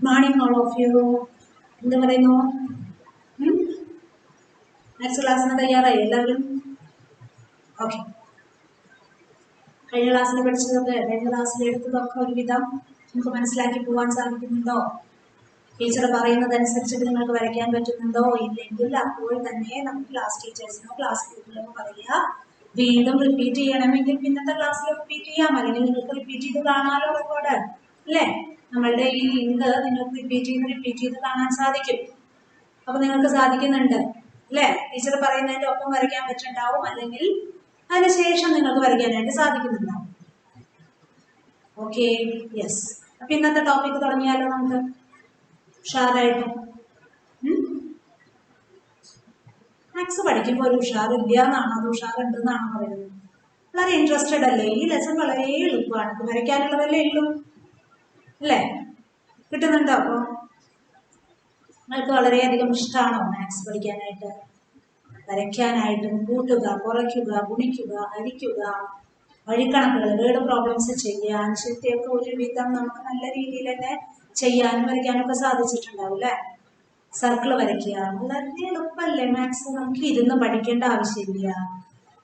morning, all of you. എന്ത് പറയുന്നു? Next ക്ലാസ്സിന് തയ്യാറായി എല്ലാവരും? ഓക്കെ. കഴിഞ്ഞ ക്ലാസ്സിൽ പഠിച്ചതൊക്കെ കഴിഞ്ഞ ക്ലാസ്സിൽ എടുത്തതൊക്കെ ഒരുവിധം നമുക്ക് മനസ്സിലാക്കി പോകാൻ സാധിക്കുന്നുണ്ടോ? ടീച്ചർ പറയുന്നതനുസരിച്ചിട്ട് നിങ്ങൾക്ക് വരയ്ക്കാൻ പറ്റുന്നുണ്ടോ? ഇല്ലെങ്കിൽ അപ്പോൾ തന്നെ നമുക്ക് ക്ലാസ് ടീച്ചേഴ്സിനോ ക്ലാസ് ഗ്രൂപ്പിലോ പറയുക. വീണ്ടും റിപ്പീറ്റ് ചെയ്യണമെങ്കിൽ പിന്നത്തെ ക്ലാസ്സിൽ റിപ്പീറ്റ് ചെയ്യാം, അല്ലെങ്കിൽ നിങ്ങൾക്ക് റിപ്പീറ്റ് ചെയ്ത് കാണാമല്ലോ റെക്കോർഡ് അല്ലേ? നമ്മളുടെ ഈ ലിങ്ക് നിങ്ങൾക്ക് റിപ്പീറ്റ് ചെയ്ത് കാണാൻ സാധിക്കും. അപ്പൊ നിങ്ങൾക്ക് സാധിക്കുന്നുണ്ട് അല്ലേ? ടീച്ചർ പറയുന്നതിന്റെ ഒപ്പം വരയ്ക്കാൻ പറ്റുന്നുണ്ടാവും, അല്ലെങ്കിൽ അതിനുശേഷം നിങ്ങൾക്ക് വരയ്ക്കാനായിട്ട് സാധിക്കുന്നുണ്ടാവും. Okay, yes. അപ്പൊ ഇന്നത്തെ ടോപ്പിക് തുടങ്ങിയാലോ നമുക്ക് ഉഷാറായിട്ട്. മാത്സ് പഠിക്കുമ്പോൾ ഒരു ഉഷാറില്ല എന്നാണോ അത് ഉഷാറുണ്ടെന്നാണോ പറയുന്നത്? വളരെ ഇൻട്രസ്റ്റഡ് അല്ലേ? ഈ ലെസൺ വളരെ എളുപ്പമാണ്, വരയ്ക്കാനുള്ളതല്ലേ ഉള്ളൂ അല്ലേ? കിട്ടുന്നുണ്ടോ? അപ്പൊ നിങ്ങൾക്ക് വളരെയധികം ഇഷ്ടമാണോ മാത്സ് പഠിക്കാനായിട്ട്, വരയ്ക്കാനായിട്ട്? കൂട്ടുക, കുറയ്ക്കുക, ഗുണിക്കുക, ഹരിക്കുക, വഴിക്കണക്കുകൾ, വേർഡ് പ്രോബ്ലംസ് ചെയ്യാൻ ശരിയൊക്കെ ഒരുവിധം നമുക്ക് നല്ല രീതിയിൽ തന്നെ ചെയ്യാനും വരയ്ക്കാനൊക്കെ സാധിച്ചിട്ടുണ്ടാവും അല്ലേ? സർക്കിൾ വരയ്ക്കുക വളരെ എളുപ്പമല്ലേ മാത്സ്? നമുക്ക് ഇരുന്ന് പഠിക്കേണ്ട ആവശ്യമില്ല.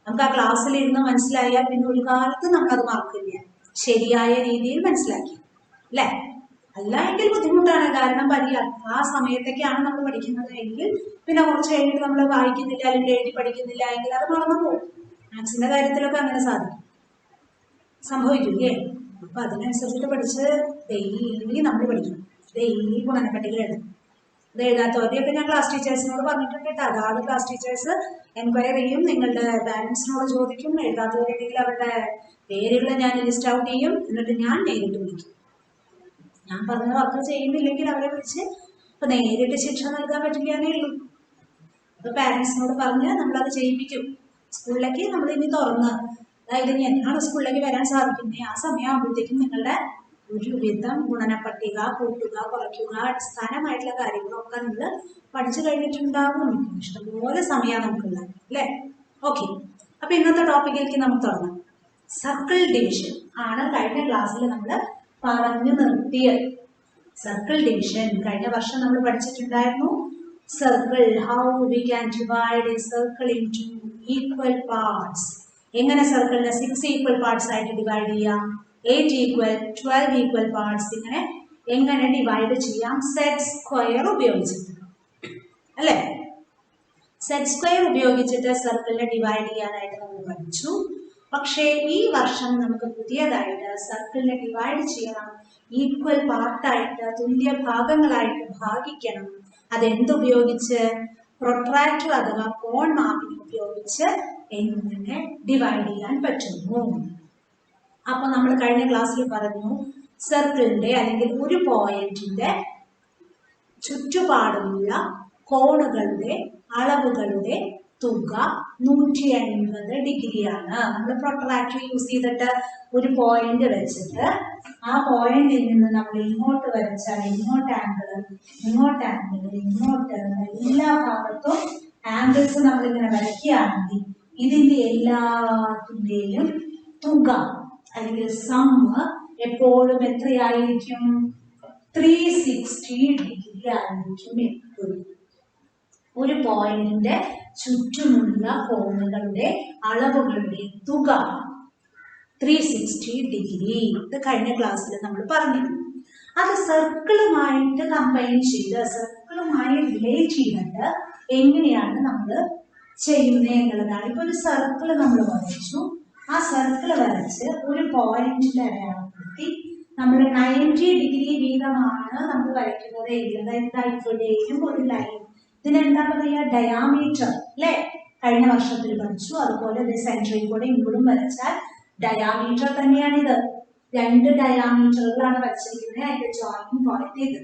നമുക്ക് ആ ക്ലാസ്സിൽ ഇരുന്ന് മനസ്സിലായാൽ പിന്നെ ഒരു കാലത്ത് നമ്മളത് മറക്കില്ല, ശരിയായ രീതിയിൽ മനസ്സിലാക്കി അല്ലേ? അല്ല എങ്കിൽ ബുദ്ധിമുട്ടാണ്. കാരണം ആ സമയത്തൊക്കെയാണ് നമ്മൾ പഠിക്കുന്നത് എങ്കിൽ പിന്നെ കുറച്ച് കഴിഞ്ഞിട്ട് നമ്മൾ വായിക്കുന്നില്ല അല്ലെങ്കിൽ എഴുതി പഠിക്കുന്നില്ല എങ്കിൽ അത് മറന്നു പോകും. മാത്സിന്റെ കാര്യത്തിലൊക്കെ അങ്ങനെ സംഭവിക്കില്ലേ? അപ്പൊ അതിനനുസരിച്ചിട്ട് പഠിച്ച് ഡെയിലി നമ്മൾ പഠിക്കണം. ഡെയിലി ഗുണനപ്പട്ടിക എഴുതണം. ഇത് എഴുതാത്തവരെയൊക്കെ ഞാൻ ക്ലാസ് ടീച്ചേഴ്സിനോട് പറഞ്ഞിട്ടുണ്ട് കേട്ടോ. അതാത് ക്ലാസ് ടീച്ചേഴ്സ് എൻക്വയറി ചെയ്യും, നിങ്ങളുടെ പാരന്റ്സിനോട് ചോദിക്കും. എഴുതാത്തവരുണ്ടെങ്കിൽ അവരുടെ പേരുകൾ ഞാൻ ലിസ്റ്റ് ഔട്ട് ചെയ്യും, എന്നിട്ട് ഞാൻ നേരിട്ട് വിളിക്കും. ഞാൻ പറഞ്ഞ വർക്ക് ചെയ്യുന്നില്ലെങ്കിൽ അവരെ വിളിച്ച് ഇപ്പൊ നേരിട്ട് ശിക്ഷ നൽകാൻ പറ്റില്ലാന്നേ ഉള്ളൂ. അപ്പൊ പാരന്റ്സിനോട് പറഞ്ഞ് നമ്മളത് ചെയ്യിപ്പിക്കും. സ്കൂളിലേക്ക് നമ്മൾ ഇനി തുറന്ന്, അതായത് ഇനി എന്നാണ് സ്കൂളിലേക്ക് വരാൻ സാധിക്കുന്നത് ആ സമയമാകുമ്പോഴത്തേക്കും നിങ്ങളുടെ ഒരുവിധം ഗുണനപ്പട്ടിക, കൂട്ടുക, കുറയ്ക്കുക, അടിസ്ഥാനമായിട്ടുള്ള കാര്യങ്ങളൊക്കെ നിങ്ങൾ പഠിച്ചു കഴിഞ്ഞിട്ടുണ്ടാകും. ഇഷ്ടംപോലെ സമയമാണ് നമുക്കുള്ളത് അല്ലേ? ഓക്കെ, അപ്പൊ ഇന്നത്തെ ടോപ്പിക്കിലേക്ക് നമുക്ക് തുടങ്ങാം. സർക്കിൾ ഡിവിഷൻ ആണ് കഴിഞ്ഞ ക്ലാസ്സിൽ നമ്മൾ പറഞ്ഞു നിർത്തിയത്. സർക്കിൾ ഡിവിഷൻ കഴിഞ്ഞ വർഷം നമ്മൾ പഠിച്ചിട്ടുണ്ടായിരുന്നു. Circle, how we can divide a circle into equal parts. എങ്ങനെ സർക്കിളിനെ 6 ഈക്വൽ പാർട്സ് ആയിട്ട് ഡിവൈഡ് ചെയ്യാം, 8 ഈക്വൽ, 12 ഈക്വൽ പാർട്സ്, ഇങ്ങനെ എങ്ങനെ ഡിവൈഡ് ചെയ്യാം സെറ്റ് സ്ക്വയർ ഉപയോഗിച്ചിട്ട് അല്ലേ? സെറ്റ് സ്ക്വയർ ഉപയോഗിച്ചിട്ട് സർക്കിളിനെ ഡിവൈഡ് ചെയ്യാനായിട്ട് നമ്മൾ പഠിച്ചു. പക്ഷേ ഈ വർഷം നമുക്ക് പുതിയതായിട്ട് സർക്കിളിനെ ഡിവൈഡ് ചെയ്യണം, ഈക്വൽ പാർട്ടായിട്ട്, തുല്യ ഭാഗങ്ങളായിട്ട് ഭാഗിക്കണം. അതെന്തുപയോഗിച്ച്? പ്രൊട്രാക്ടർ അഥവാ കോൺ മാപ്പിംഗ് ഉപയോഗിച്ച് എങ്ങനെ ഡിവൈഡ് ചെയ്യാൻ പറ്റുന്നു. അപ്പൊ നമ്മൾ കഴിഞ്ഞ ക്ലാസ്സിൽ പറഞ്ഞു, സർക്കിളിന്റെ അല്ലെങ്കിൽ ഒരു പോയിന്റിന്റെ ചുറ്റുപാടുമുള്ള കോണുകളുടെ അളവുകളുടെ തുക 180 ഡിഗ്രിയാണ്. നമ്മൾ പ്രൊട്രാക്ടർ യൂസ് ചെയ്തിട്ട് ഒരു പോയിന്റ് വെച്ചിട്ട് ആ പോയിന്റിൽ നിന്ന് നമ്മൾ ഇങ്ങോട്ട് വരച്ചാൽ ഇങ്ങോട്ട് ആംഗിൾ, ഇങ്ങോട്ട് എല്ലാ ഭാഗത്തും ആംഗിൾസ് നമ്മളിങ്ങനെ വരയ്ക്കുകയാണെങ്കിൽ ഇതിന്റെ എല്ലാത്തിന്റെയും തുക അല്ലെങ്കിൽ സമ്മ് എപ്പോഴും എത്രയായിരിക്കും? 360 ഡിഗ്രി ആയിരിക്കും എപ്പോഴും. ഒരു പോയിന്റിന്റെ ചുറ്റുമുള്ള കോണുകളുടെ അളവുകളുടെ തുക 360 ഡിഗ്രി. ഇത് കഴിഞ്ഞ ക്ലാസ്സിൽ നമ്മൾ പറഞ്ഞിരുന്നു. അത് സർക്കിളുമായിട്ട് കമ്പൈൻ ചെയ്ത്, സർക്കിളുമായി റിലേറ്റ് ചെയ്തിട്ട് എങ്ങനെയാണ് നമ്മൾ ചെയ്യുന്നത് എന്നുള്ളതാണ്. ഇപ്പൊ ഒരു സർക്കിൾ നമ്മൾ വരച്ചു, ആ സർക്കിൾ വരച്ച് ഒരു പോയിന്റിൽ അടയാളപ്പെടുത്തി നമ്മൾ 90 ഡിഗ്രി വീതമാണ് നമ്മൾ വരയ്ക്കുന്നത് എങ്കിൽ, അതായത് ഇവിടെയും ഒരു ലൈൻ, ഇതിനെന്താ പറയുക? ഡയാമീറ്റർ അല്ലെ? കഴിഞ്ഞ വർഷത്തിൽ പഠിച്ചു. അതുപോലെ ഇത് സെന്ററിൽ കൂടെ ഇങ്ങോട്ടും വരച്ചാൽ ഡയാമീറ്റർ തന്നെയാണിത്. 2 ഡയാമീറ്ററുകളാണ് വരച്ചിരിക്കുന്നത്, അതിന്റെ ജോയിന്റ് പോയിന്റ് ഇത്.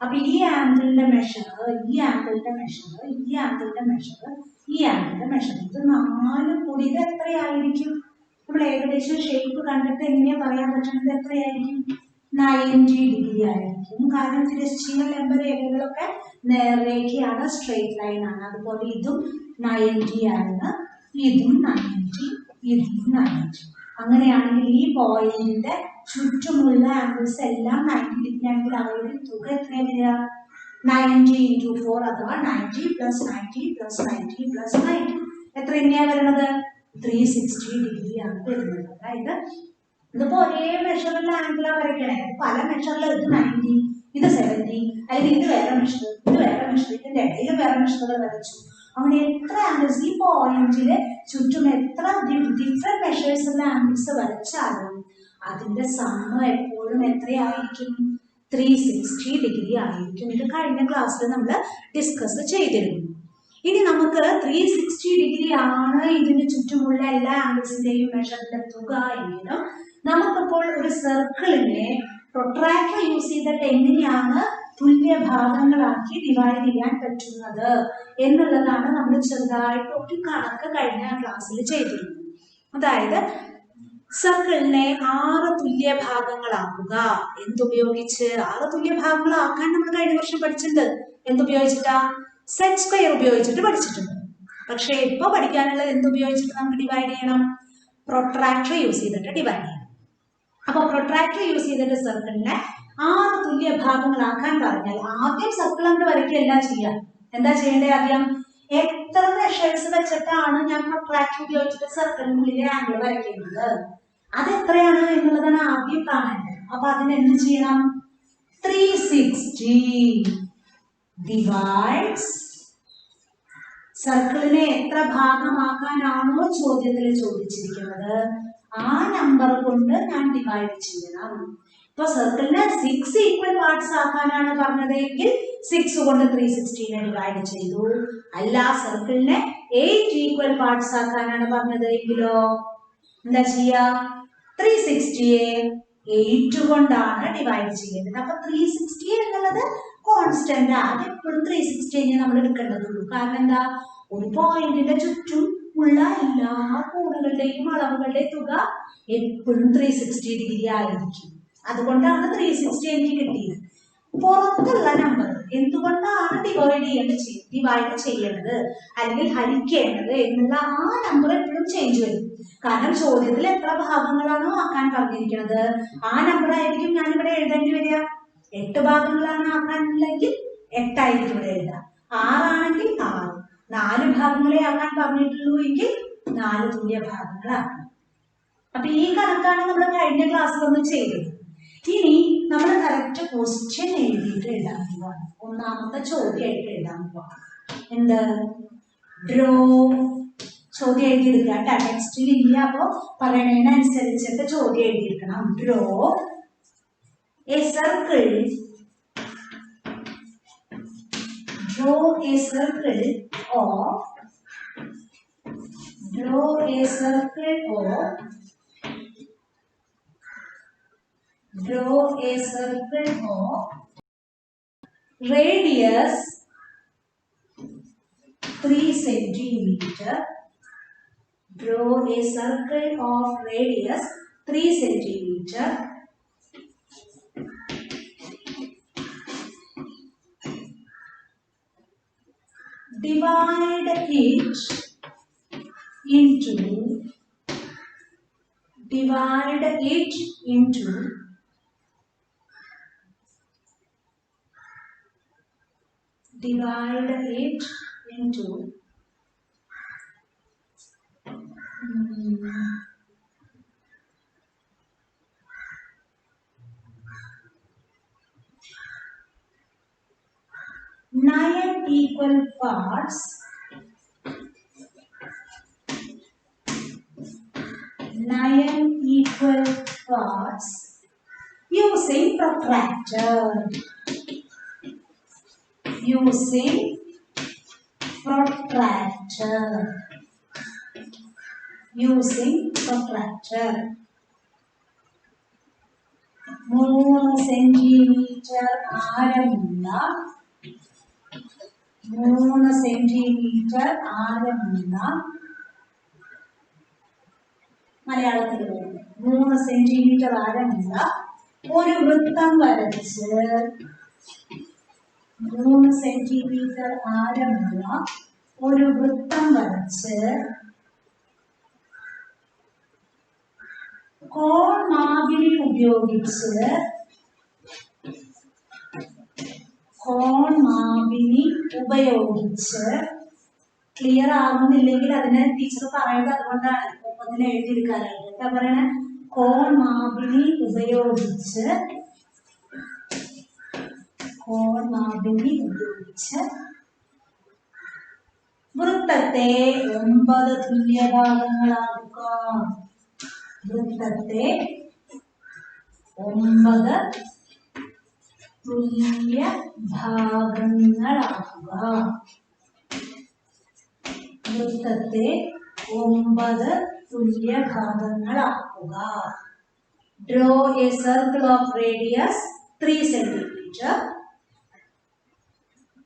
അപ്പൊ ഈ ആംഗിളിന്റെ മെഷർ, ഈ ആംഗിളിന്റെ മെഷർ, ഈ ആംഗിളിന്റെ മെഷർ, ഈ ആംഗിളിന്റെ മെഷർ, ഇത് 4 കൂടി ഇത് എത്രയായിരിക്കും? നമ്മൾ ഏകദേശം ഷേപ്പ് കണ്ടിട്ട് എങ്ങനെയാ പറയാൻ പറ്റുന്നത്? എത്രയായിരിക്കും? 90 ഡിഗ്രി ആയിരിക്കും. കാരണം തിരശ്ചീന ലംബ രേഖകളൊക്കെ നേർരേഖയാണ്, സ്ട്രെയിറ്റ് ലൈൻ ആണ്. അതുപോലെ ഇതും 90 ആണ്, ഇതും 90, ഇതും 90. അങ്ങനെയാണെങ്കിൽ ഈ പോയിന്റിന്റെ ചുറ്റുമുള്ള ആംഗിൾസ് എല്ലാം 90 ഡിഗ്രി ആണെങ്കിൽ അവയുടെ തുക എത്രയാണ് വരിക? 90 into 4 അഥവാ 90 plus 90 plus 90 plus 90 എത്ര തന്നെയാണ് വരുന്നത്? 360 ഡിഗ്രി ആണ് വരുന്നത്. അതായത് ഇതിപ്പോ ഒരേ മെഷറിലുള്ള ആംഗിളാണ് വരയ്ക്കണേ. പല മെഷറിൽ ഇത് 90, ഇത് 70, അല്ലെങ്കിൽ ഇത് വേറെ മെഷർ, ഇത് വേറെ മെഷർ, ഇതിന്റെ ഇടയിൽ വേറെ മെഷറുകൾ വരച്ചു. അങ്ങനെ എത്ര ആംഗിൾസ് ഈ പോയിന്റില് ചുറ്റും എത്ര ഡിഫറെന്റ് മെഷേഴ്സ് ഉള്ള ആംഗിൾസ് വരച്ചാലും അതിന്റെ സമ്മ എപ്പോഴും എത്രയായിരിക്കും? 360 ഡിഗ്രി ആയിരിക്കും. ഇത് കഴിഞ്ഞ ക്ലാസ്സിൽ നമ്മൾ ഡിസ്കസ് ചെയ്തിരുന്നു. ഇനി നമുക്ക് 360 ഡിഗ്രി ആണ് ഇതിന് ചുറ്റുമുള്ള എല്ലാ ആംഗിൾസിന്റെയും മെഷറിന്റെ തുക എങ്കിലും നമുക്കിപ്പോൾ ഒരു സർക്കിളിനെ പ്രൊട്രാക്ടർ യൂസ് ചെയ്തിട്ട് എങ്ങനെയാണ് തുല്യ ഭാഗങ്ങളാക്കി ഡിവൈഡ് ചെയ്യാൻ പറ്റുന്നത് എന്നുള്ളതാണ് നമ്മൾ ചെറുതായിട്ട് ഒരു കണക്ക് കഴിഞ്ഞ ക്ലാസ്സിൽ ചെയ്തിരുന്നത്. അതായത് സർക്കിളിനെ 6 തുല്യ ഭാഗങ്ങളാക്കുക. എന്തുപയോഗിച്ച് 6 തുല്യ ഭാഗങ്ങളാക്കാൻ നമ്മൾ കഴിഞ്ഞ വർഷം പഠിച്ചിട്ടുണ്ട്. എന്തുപയോഗിച്ചിട്ടാ? സെറ്റ് സ്ക്വയർ ഉപയോഗിച്ചിട്ട് പഠിച്ചിട്ടുണ്ട്. പക്ഷെ ഇപ്പൊ പഠിക്കാനുള്ളത് എന്തുപയോഗിച്ചിട്ട് നമുക്ക് ഡിവൈഡ് ചെയ്യണം? പ്രൊട്രാക്ടർ യൂസ് ചെയ്തിട്ട് ഡിവൈഡ് ചെയ്യണം. അപ്പൊ പ്രൊട്രാക്ടർ യൂസ് ചെയ്തിട്ട് സർക്കിളിനെ 6 തുല്യ ഭാഗങ്ങളാക്കാൻ പറഞ്ഞാൽ ആദ്യം സർക്കിൾ നമ്മൾ വരയ്ക്കുകയല്ല ചെയ്യാം. എന്താ ചെയ്യേണ്ടത്? ആദ്യം എത്ര മെഷേഴ്സ് വെച്ചിട്ടാണ് ഞാൻ പ്രൊട്രാക്ടർ ഉപയോഗിച്ചിട്ട് സർക്കിളിനുള്ളിലെ ആംഗിൾ വരയ്ക്കുന്നത്, അതെത്രയാണ് എന്നുള്ളതാണ് ആദ്യം കാണേണ്ടത്. അപ്പൊ അതിന് എന്ത് ചെയ്യണം? 360 ഡിവൈഡ്സ് സർക്കിളിനെ എത്ര ഭാഗമാക്കാനാണോ ചോദ്യത്തിൽ ചോദിച്ചിരിക്കുന്നത് ആ നമ്പർ കൊണ്ട് ഞാൻ ഡിവൈഡ് ചെയ്യണം. ഇപ്പൊ സർക്കിളിനെ 6 ഈക്വൽ പാർട്സ് ആക്കാനാണ് പറഞ്ഞതെങ്കിൽ 6 കൊണ്ട് 360 ഡിവൈഡ് ചെയ്തു. അല്ല സർക്കിളിനെ 8 ഈക്വൽ പാർട്സ് ആക്കാനാണ് പറഞ്ഞതെങ്കിലോ എന്താ ചെയ്യാ? 360യെ 8 കൊണ്ടാണ് ഡിവൈഡ് ചെയ്യേണ്ടത്. അപ്പൊ 360 എന്നുള്ളത് കോൺസ്റ്റന്റ്. അത് എപ്പോഴും 360 നമ്മൾ എടുക്കേണ്ടതുള്ളൂ. കാരണം എന്താ? ഒരു പോയിന്റിന്റെ ചുറ്റും ഉള്ള എല്ലാ കോണുകളുടെയും അളവുകളുടെയും തുക എപ്പോഴും 360 ഡിഗ്രി ആയിരിക്കും. അതുകൊണ്ടാണ് 360 എനിക്ക് കിട്ടിയത്. പുറത്തുള്ള നമ്പർ എന്തുകൊണ്ടാണ് ഡിവൈഡ് ചെയ്യേണ്ടത് അല്ലെങ്കിൽ ഹരിക്കേണ്ടത് എന്നുള്ള ആ നമ്പർ എപ്പോഴും ചേഞ്ച് വരും. കാരണം ചോദ്യത്തിൽ എത്ര ഭാഗങ്ങളാണോ ആക്കാൻ പറഞ്ഞിരിക്കുന്നത് ആ നമ്പർ ആയിരിക്കും ഞാൻ ഇവിടെ എഴുതേണ്ടി വരിക. 8 ഭാഗങ്ങളാണ് ആക്കാനുള്ളെങ്കിൽ 8 ആയിരിക്കും ഇവിടെ എഴുതാം. 6 ആണെങ്കിൽ 6, 4 ഭാഗങ്ങളെ ആക്കാൻ പറഞ്ഞിട്ടുള്ളൂ എങ്കിൽ 4 തുല്യ ഭാഗങ്ങളാക്കണം. അപ്പൊ ഈ കണക്കാണ് നമ്മൾ കഴിഞ്ഞ ക്ലാസ്സിൽ ഒന്ന് ചെയ്തത്. ഇനി നമ്മൾ കറക്റ്റ് ക്വസ്റ്റ്യൻ എഴുതിയിട്ട് എഴുതാൻ പോവാണ്. ഒന്നാമത്തെ ചോദ്യമായിട്ട് എഴുതാൻ പോവാണ്. എന്ത്? ഡ്രോ. ചോദ്യം എഴുതിയെടുക്കുക കേട്ടോ. ടെക്സ്റ്റിൽ ഇല്ല, അപ്പൊ പറയണതിനനുസരിച്ചിട്ട് ചോദ്യം എഴുതിയെടുക്കണം. Draw a circle. Draw a circle of radius 3 centimeter. Draw a circle of radius 3 centimeter. Divide it into 9 equal parts. 9 equal parts using protractor. Using protractor. 3 centimetre ആരമുള്ള 3 സെന്റിമീറ്റർ ആരമുള്ള മലയാളത്തിൽ 3 സെന്റിമീറ്റർ ആരമുള്ള ഒരു വൃത്തം വരച്ച് 3 സെന്റിമീറ്റർ ആരമുള്ള ഒരു വൃത്തം വരച്ച് കോൺമാപിനി ഉപയോഗിച്ച് ക്ലിയർ ആകുന്നില്ലെങ്കിൽ അതിനെ ടീച്ചർ പറയുന്നത് അതുകൊണ്ടാണ് ഒപ്പത്തിന് എഴുതിയെടുക്കാനായിട്ട്. എന്താ പറയണ? കോൺമാപിനി ഉപയോഗിച്ച് വൃത്തത്തെ 9 തുല്യ ഭാഗങ്ങളാക്കുക. വൃത്തത്തെ 9 തുല്യ ഭാഗങ്ങളാക്കുക. വൃത്തത്തെ 9 തുല്യ ഭാഗങ്ങളാക്കുക. Draw a circle of radius 3 centimeter.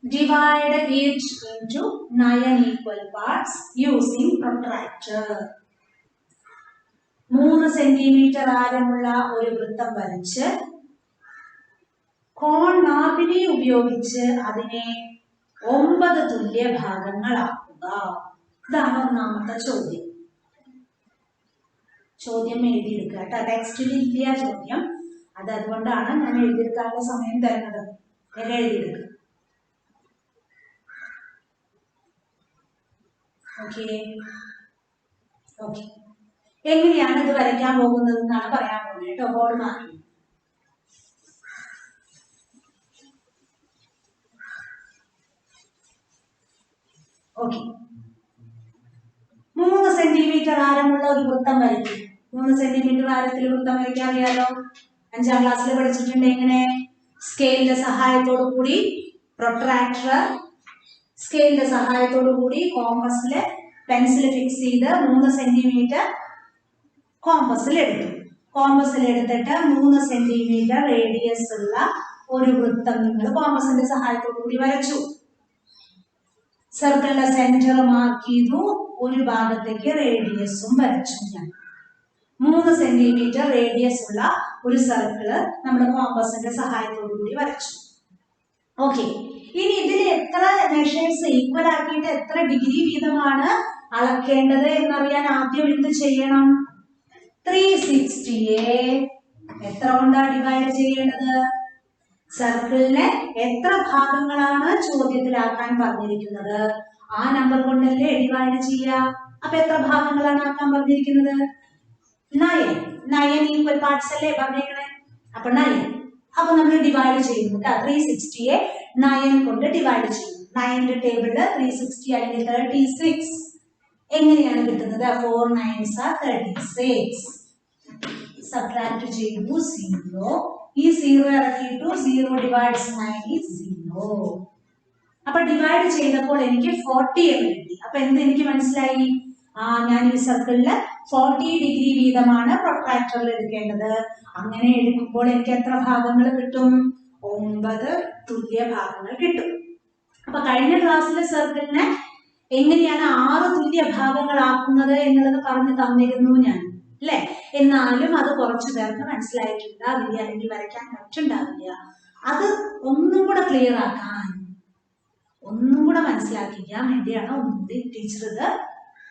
Divide each into 9 equal parts using protractor. 3 centimetre ആരമുള്ള ഒരു വൃത്തം വരച്ച് കോൺമാപിനി ഉപയോഗിച്ച് അതിനെ 9 തുല്യ ഭാഗങ്ങളാക്കുക. ഇതാണ് ഒന്നാമത്തെ ചോദ്യം. ചോദ്യം എഴുതിയെടുക്കുക കേട്ടോ. ടെക്സ്റ്റിൽ ഇല്ല ചോദ്യം, അതുകൊണ്ടാണ് ഞാൻ എഴുതിയെടുക്കാനുള്ള സമയം തരുന്നത്. എഴുതിയെടുക്കുക. Okay okay. എങ്ങനെയാണ് ഇത് വരയ്ക്കാൻ പോകുന്നത് എന്നാണ് പറയാൻ പോകുന്നത് കേട്ടോ. ബോർഡ് മാറ്റി. ഓക്കെ. 3 സെന്റിമീറ്റർ ആരമുള്ള ഒരു വൃത്തം വരയ്ക്കും. 3 സെന്റിമീറ്റർ ആരത്തിൽ വൃത്തം വരയ്ക്കാൻ അറിയാലോ. 5ാം ക്ലാസ്സിൽ പഠിച്ചിട്ടുണ്ട്. എങ്ങനെ? സ്കെയിലിന്റെ സഹായത്തോടു കൂടി സ്കെയിലിന്റെ സഹായത്തോടു കൂടി കോമ്പസില് പെൻസിൽ ഫിക്സ് ചെയ്ത് 3 സെന്റിമീറ്റർ കോമ്പസിൽ എടുത്തു. കോമ്പസിൽ എടുത്തിട്ട് 3 സെന്റിമീറ്റർ റേഡിയസ് ഉള്ള ഒരു വൃത്തം നിങ്ങൾ കോമ്പസിന്റെ സഹായത്തോടു കൂടി വരച്ചു. സർക്കിളിന്റെ സെന്റർ മാർക്ക് ചെയ്തു. ഒരു ഭാഗത്തേക്ക് റേഡിയസും വരച്ചു. ഞാൻ 3 സെന്റിമീറ്റർ റേഡിയസ് ഉള്ള ഒരു സർക്കിള് നമ്മൾ കോമ്പസിന്റെ സഹായത്തോടു കൂടി വരച്ചു. ഓക്കെ. ഇനി ഇതിൽ എത്ര മെഷേഴ്സ് ഈക്വൽ ആക്കിയിട്ട് എത്ര ഡിഗ്രി വീതമാണ് അളക്കേണ്ടത് എന്നറിയാൻ ആദ്യം എന്ത് ചെയ്യണം? 360യെ എത്ര കൊണ്ടാണ് ഡിവൈഡ് ചെയ്യേണ്ടത്? സർക്കിളിനെ എത്ര ഭാഗങ്ങളാണ് ചോദ്യത്തിലാക്കാൻ പറഞ്ഞിരിക്കുന്നത് ആ നമ്പർ കൊണ്ടല്ലേ ഡിവൈഡ് ചെയ്യുക. അപ്പൊ എത്ര ഭാഗങ്ങളാണ് ആക്കാൻ പറഞ്ഞിരിക്കുന്നത്? 9 ഈക്വൽ പാർട്സ് അല്ലേ പറഞ്ഞേക്കണേ. അപ്പൊ 9. അപ്പൊ നമ്മൾ ഡിവൈഡ് ചെയ്യുന്നു. 360യെ 9 കൊണ്ട് ഡിവൈഡ് ചെയ്യുന്നു. 9ന്റെ ടേബിളില് 360 അല്ലെങ്കിൽ 36 എങ്ങനെയാണ് കിട്ടുന്നത്? 4 9s are 36. സബ്ട്രാക്ട് ചെയ്തു 0. ഈ 0 ഇറക്കിയിട്ടു 0 ഡിവൈഡ്സ് 9 is 0. അപ്പൊ ഡിവൈഡ് ചെയ്തപ്പോൾ എനിക്ക് 40 എന്ന് കിട്ടി. അപ്പൊ എന്ത് എനിക്ക് മനസ്സിലായി? ഞാൻ ഈ സർക്കിളില് 40 ഡിഗ്രി വീതമാണ് പ്രൊട്രാക്ടറിൽ എടുക്കേണ്ടത്. അങ്ങനെ എടുക്കുമ്പോൾ എനിക്ക് എത്ര ഭാഗങ്ങൾ കിട്ടും? 9 തുല്യ ഭാഗങ്ങൾ കിട്ടും. അപ്പൊ കഴിഞ്ഞ ക്ലാസ്സിലെ സർക്കിളിനെ എങ്ങനെയാണ് 6 തുല്യ ഭാഗങ്ങളാക്കുന്നത് എന്നുള്ളത് പറഞ്ഞു തന്നിരുന്നു ഞാൻ, അല്ലെ? എന്നാലും അത് കുറച്ചു പേർക്ക് മനസ്സിലായിട്ടുണ്ടാവില്ല, അല്ലെങ്കിൽ വരയ്ക്കാൻ പറ്റുണ്ടാവില്ല. അത് ഒന്നും കൂടെ ക്ലിയർ ആക്കാൻ, ഒന്നും കൂടെ മനസ്സിലാക്കിക്കാൻ വേണ്ടിയാണ് ഒന്നുകൂടി ടീച്ചർ ഇത്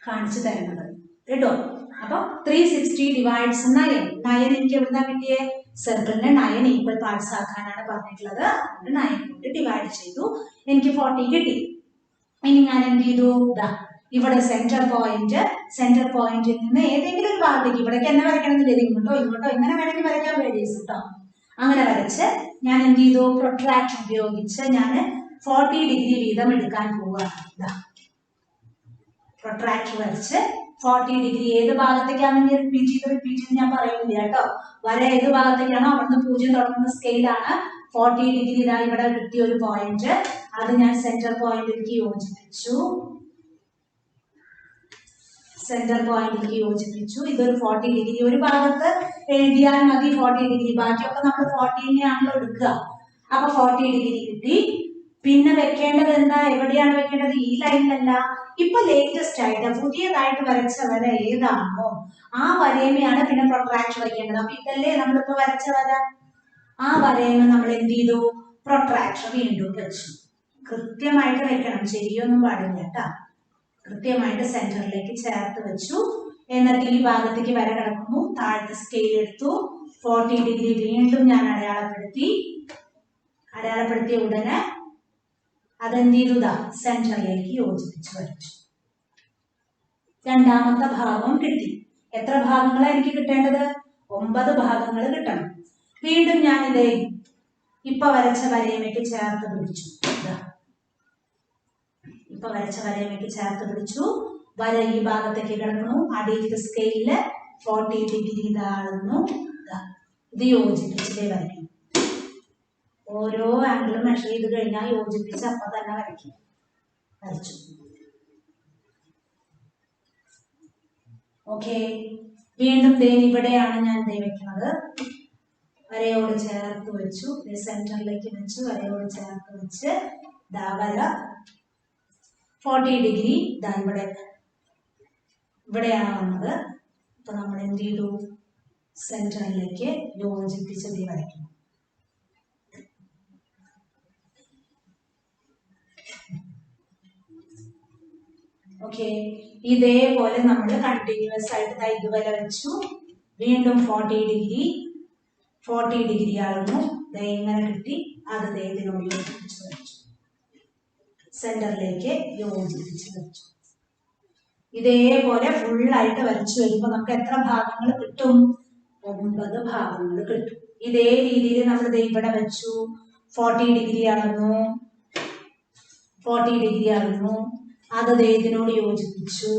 കാണിച്ചു തരുന്നത് കേട്ടോ. അപ്പൊ 360 ഡിവൈഡ്സ് 9. 9 എനിക്ക് എവിടുന്നാ കിട്ടിയേ? സർക്കിളിനെ 9 ഈക്വൽ പാർട്സ് ആക്കാനാണ് പറഞ്ഞിട്ടുള്ളത്. 9 കൊണ്ട് ഡിവൈഡ് ചെയ്തു, എനിക്ക് 40 കിട്ടി. ഇനി ഞാൻ എന്ത് ചെയ്തു? ഇവിടെ സെന്റർ പോയിന്റിൽ നിന്ന് ഏതെങ്കിലും ഒരു ഭാഗത്തേക്ക്, ഇവിടേക്ക് എന്നെ വരയ്ക്കണമെന്നില്ല, ഇങ്ങോട്ടോ ഇങ്ങനെ വേണമെങ്കിൽ വരയ്ക്കാൻ റേഡിയസ് കേട്ടോ. അങ്ങനെ വരച്ച് ഞാൻ എന്ത് ചെയ്തു? പ്രൊട്രാക്ടർ ഉപയോഗിച്ച് ഞാൻ 40 ഡിഗ്രി വീതം എടുക്കാൻ പോവുകയാണ്. പ്രൊട്രാക്ടർ വരച്ച് 40 ഡിഗ്രി ഏത് ഭാഗത്തേക്കാണെന്ന് റിപ്പീറ്റ് ചെയ്ത് ഞാൻ പറയുന്നില്ല കേട്ടോ. വര ഏത് ഭാഗത്തേക്കാണോ അവിടുന്ന് 0 തുടങ്ങുന്ന സ്കെയിലാണ്. 40 ഡിഗ്രി ഇതാ ഇവിടെ കിട്ടിയ ഒരു പോയിന്റ്, അത് ഞാൻ സെന്റർ പോയിന്റിലേക്ക് യോജിപ്പിച്ചു. ഇതൊരു 40 ഡിഗ്രി ഒരു ഭാഗത്ത് എഴുതിയാൽ മതി. 40 ഡിഗ്രി, ബാക്കിയൊക്കെ നമ്മൾ 40 എടുക്കുക. അപ്പൊ 40 ഡിഗ്രി കിട്ടി. പിന്നെ വെക്കേണ്ടത് എന്താ? എവിടെയാണ് വെക്കേണ്ടത്? ഈ ലൈനിലല്ല. ഇപ്പൊ ലേറ്റസ്റ്റ് ആയിട്ട് പുതിയതായിട്ട് വരച്ച വര ഏതാണോ ആ വരയുമെയാണ് പിന്നെ പ്രൊട്രാക്ടർ വയ്ക്കേണ്ടത്. അപ്പൊ ഇതല്ലേ നമ്മളിപ്പോ വരച്ച വര. ആ വരയുമ നമ്മൾ എന്ത് ചെയ്തു? പ്രൊട്രാക്ടർ വീണ്ടും വെച്ചു. കൃത്യമായിട്ട് വെക്കണം, ശരിയൊന്നും പാടില്ല കേട്ടാ. കൃത്യമായിട്ട് സെന്ററിലേക്ക് ചേർത്ത് വെച്ചു. എന്നിട്ട് ഈ ഭാഗത്തേക്ക് വര കിടക്കുന്നു. താഴത്തെ സ്കെയിൽ എടുത്തു, 40 ഡിഗ്രി വീണ്ടും ഞാൻ അടയാളപ്പെടുത്തിയ ഉടനെ അതെന്ത് ചെയ്തു? സെന്ററിലേക്ക് യോജിപ്പിച്ച് വരച്ചു. രണ്ടാമത്തെ ഭാഗം കിട്ടി. എത്ര ഭാഗങ്ങളാണ് എനിക്ക് കിട്ടേണ്ടത്? 9 ഭാഗങ്ങൾ കിട്ടണം. വീണ്ടും ഞാൻ ഇതേ ഇപ്പൊ വരച്ച വരയുമേക്ക് ചേർത്ത് പിടിച്ചു. ഇപ്പൊ വരച്ച വരയുമേക്ക് ചേർത്ത് പിടിച്ചു. വര ഈ ഭാഗത്തേക്ക് കിടക്കുന്നു. അടിയിലെ സ്കെയിലില് 40 ഡിഗ്രി ഇതാകുന്നു. ഇത് യോജിപ്പിച്ചിട്ടേ വരയ്ക്കും. ഓരോ ആംഗിളും മെഷർ ചെയ്ത് കഴിഞ്ഞാൽ യോജിപ്പിച്ച് അപ്പൊ തന്നെ വരയ്ക്കും. വരച്ചു. ഓക്കെ. വീണ്ടും ഇവിടെയാണ് ഞാൻ വെക്കുന്നത്. വരയോട് ചേർത്ത് വെച്ചു. സെന്ററിലേക്ക് വെച്ചു. വരയോട് ചേർത്ത് വെച്ച് വര 40 ഡിഗ്രി ഇവിടെയാണ് വന്നത്. അപ്പൊ നമ്മൾ എന്ത് ചെയ്തു? സെന്ററിലേക്ക് യോജിപ്പിച്ച് വരയ്ക്കുന്നു. ഓക്കെ. ഇതേപോലെ നമ്മൾ കണ്ടിന്യൂസ് ആയിട്ട് ഇതുവരെ വെച്ചു. വീണ്ടും 40 ഡിഗ്രി ആകുന്നു. ഇങ്ങനെ കിട്ടി. അത് ഇതിനോട് യോജിപ്പിച്ച് വരച്ചു. സെന്ററിലേക്ക് യോജിപ്പിച്ച് വരച്ചു. ഇതേപോലെ ഫുള്ളായിട്ട് വരച്ചു വരുമ്പോൾ നമുക്ക് എത്ര ഭാഗങ്ങൾ കിട്ടും? 9 ഭാഗങ്ങൾ കിട്ടും. ഇതേ രീതിയിൽ നമ്മൾ ഇവിടെ വെച്ചു. 40 ഡിഗ്രി ആകുന്നു. അത് ഇതിനോട് യോജിപ്പിച്ചു.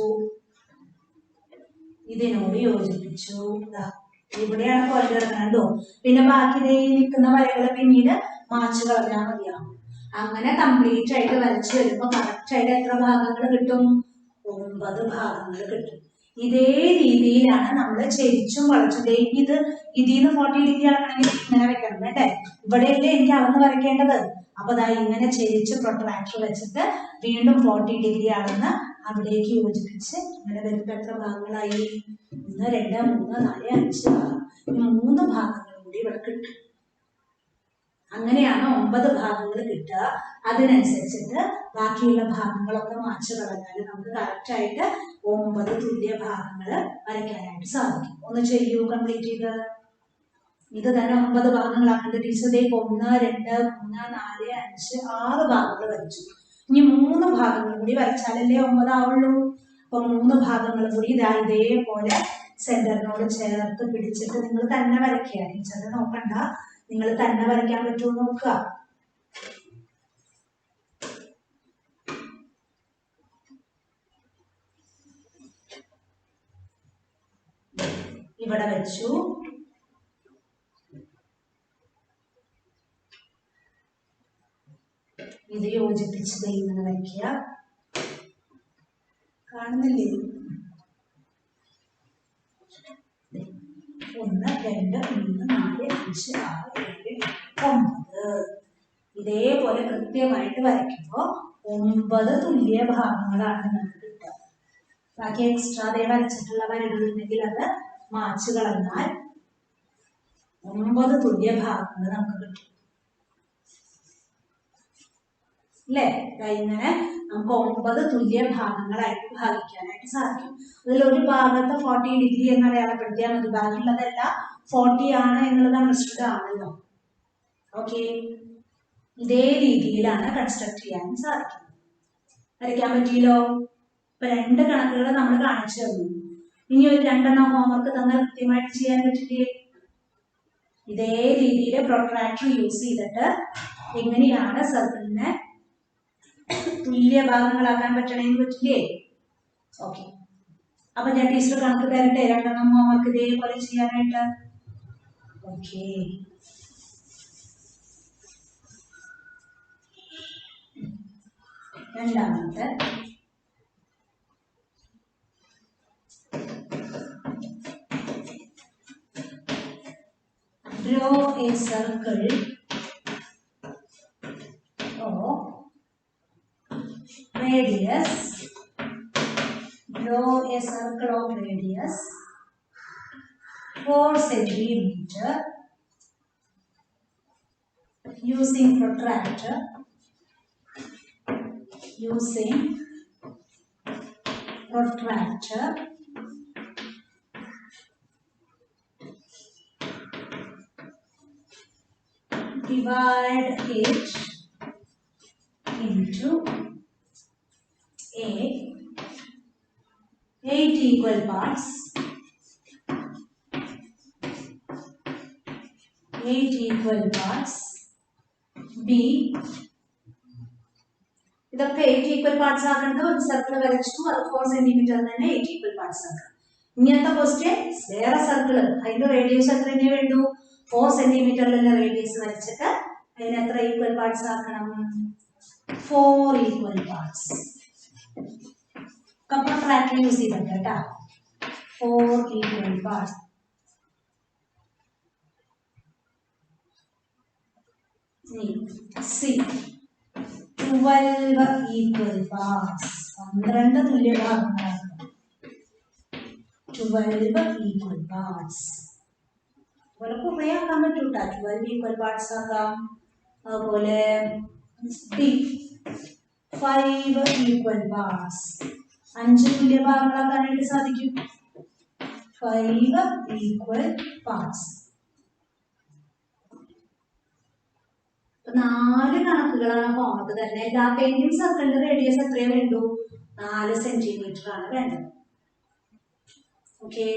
ഇവിടെയാണ് പോലെ കിടക്കണോ. പിന്നെ ബാക്കി നിൽക്കുന്ന വരകൾ പിന്നീട് മാച്ച് കളഞ്ഞാൽ മതിയാവും. അങ്ങനെ കംപ്ലീറ്റ് ആയിട്ട് വരച്ചു വരുമ്പോൾ കറക്റ്റ് ആയിട്ട് എത്ര ഭാഗങ്ങൾ കിട്ടും? 9 ഭാഗങ്ങൾ കിട്ടും. ഇതേ രീതിയിലാണ് നമ്മൾ ചെരിച്ചും വളച്ചും. ഇതിന്ന് 40 ഡിഗ്രി ആക്കണമെങ്കിൽ ഇങ്ങനെ വെക്കണം വേണ്ടേ? ഇവിടെയല്ലേ എനിക്ക് അളന്ന് വരയ്ക്കേണ്ടത്. അപ്പൊ ഇങ്ങനെ ചെരിച്ച് പ്രൊട്രാക്ടർ വെച്ചിട്ട് വീണ്ടും 40 ഡിഗ്രി ആണെന്ന് അവിടേക്ക് യോജിപ്പിച്ച് ഇങ്ങനെ വരുമ്പോൾ എത്ര ഭാഗങ്ങളായി? 1, 2, 3, 4, 5 ഭാഗം. 3 ഭാഗങ്ങൾ കൂടി ഇവിടെ കിട്ടും. അങ്ങനെയാണ് 9 ഭാഗങ്ങൾ കിട്ടുക. അതിനനുസരിച്ചിട്ട് ബാക്കിയുള്ള ഭാഗങ്ങളൊക്കെ മാച്ച് കളഞ്ഞാൽ നമുക്ക് കറക്റ്റ് ആയിട്ട് 9 തുല്യ ഭാഗങ്ങൾ വരയ്ക്കാനായിട്ട് സാധിക്കും. ഒന്ന് ചെയ്യൂ, കംപ്ലീറ്റ് ചെയ്ത്. ഇത് തന്നെ 9 ഭാഗങ്ങളാക്കേണ്ട. ടീച്ചറിലേക്ക് 1, 2, 3, 4, 5, 6 ഭാഗങ്ങൾ വരച്ചു. ഇനി 3 ഭാഗങ്ങൾ കൂടി വരച്ചാലല്ലേ 9 ആവുള്ളൂ. അപ്പൊ 3 ഭാഗങ്ങൾ കൂടി ഇതേപോലെ സെന്ററിനോട് ചേർത്ത് പിടിച്ചിട്ട് നിങ്ങൾ തന്നെ വരയ്ക്കുക. ടീച്ചറെ നോക്കണ്ട, നിങ്ങൾ തന്നെ വരയ്ക്കാൻ പറ്റുമോ നോക്കുക. ഇവിടെ വെച്ചു. ഇത് യോജിപ്പിച്ച് ഇങ്ങനെ വയ്ക്കുക. കാണുന്നില്ലേ? 1, 2, 3, 4, 5, 6, 7, 8, 9. ഇതേപോലെ കൃത്യമായിട്ട് വരയ്ക്കുമ്പോൾ 9 തുല്യ ഭാഗങ്ങളാണ് നമുക്ക് കിട്ടുക. ബാക്കി എക്സ്ട്രാ വരച്ചിട്ടുള്ള വരകളുണ്ടെങ്കിൽ അത് മാച്ച് കളഞ്ഞാൽ 9 തുല്യ ഭാഗങ്ങൾ നമുക്ക് കിട്ടും. അല്ലേ? ഇങ്ങനെ നമുക്ക് 9 തുല്യ ഭാഗങ്ങളായിട്ട് ഭാഗിക്കാനായിട്ട് സാധിക്കും. അതിലൊരു ഭാഗത്ത് 40 ഡിഗ്രി എന്ന് അടയാളപ്പെടുത്തിയാൽ മതി. ബാക്കിയുള്ളതെല്ലാം 40 ആണ് എന്നുള്ളത് അണ്ടർസ്റ്റുഡ് ആണല്ലോ. ഓക്കെ. ഇതേ രീതിയിലാണ് കൺസ്ട്രക്ട് ചെയ്യാൻ സാധിക്കുന്നത്. വരയ്ക്കാൻ പറ്റിയല്ലോ. ഇപ്പൊ 2 കണക്കുകൾ നമ്മൾ കാണിച്ചു തന്നു. ഇനി ഒരു 2 ഹോംവർക്ക് തന്നാൽ കൃത്യമായിട്ട് ചെയ്യാൻ പറ്റില്ലേ? ഇതേ രീതിയിൽ പ്രൊട്രാക്ടർ യൂസ് ചെയ്തിട്ട് എങ്ങനെയാണ് സർക്കിളിനെ തുല്യ ഭാഗങ്ങളാക്കാൻ പറ്റണേന്ന് പറ്റില്ലേ? ഓക്കെ. അപ്പൊ ഞാൻ ടീച്ചർ കണക്ക് തരട്ടെ 2 ഹോംവർക്ക് ഇതേപോലെ ചെയ്യാനായിട്ട്. ഓക്കെ. രണ്ടാമത്തെ draw a circle of radius. Draw a circle of radius 4 centimeter using protractor. divide it into 8 equal parts. 8 equal parts. B. ഇതൊക്കെ 8 ഈക്വൽ പാർട്സ് ആക്കേണ്ടത് ഒരു സർക്കിൾ വരച്ചു അത് 4 സെന്റിമീറ്റർ തന്നെ 8 ഈക്വൽ പാർട്സ് ആക്കാം. ഇങ്ങനത്തെ ക്വസ്റ്റ്യൻ വേറെ സർക്കിൾ അതിന്റെ റേഡിയസ് എത്ര തന്നെ വേണ്ടു 4 സെന്റിമീറ്ററിലുള്ള റേഡിയസ് വരച്ചിട്ട് അതിന് എത്ര ഈക്വൽ പാർട്സ് ആക്കണം 4 ഈക്വൽ പാർട്സ്. കപ്പ ട്രാക്ക് യൂസ് ചെയ്തിട്ട് കേട്ടാ 4 equal parts. C 12 equal parts. 12 തുല്യ ഭാഗങ്ങളാണ്. 12 equal parts. അതുപോലെ കുറേ ആക്കാൻ പറ്റൂട്ട 12 equal parts ആക്കാം. അതുപോലെ D 5 equal parts. 5 തുല്യ ഭാഗങ്ങളാക്കാനായിട്ട് സാധിക്കും. 5 equal parts. 4 കണക്കുകളാണ് ഹോംവർക്ക് തന്നെ. ആ പെയിന്റിംഗ് സർക്കിളിന്റെ റേഡിയസ് എത്രയേ വേണ്ടു 4 സെന്റിമീറ്റർ ആണ് വേണ്ടത്. ഓക്കെ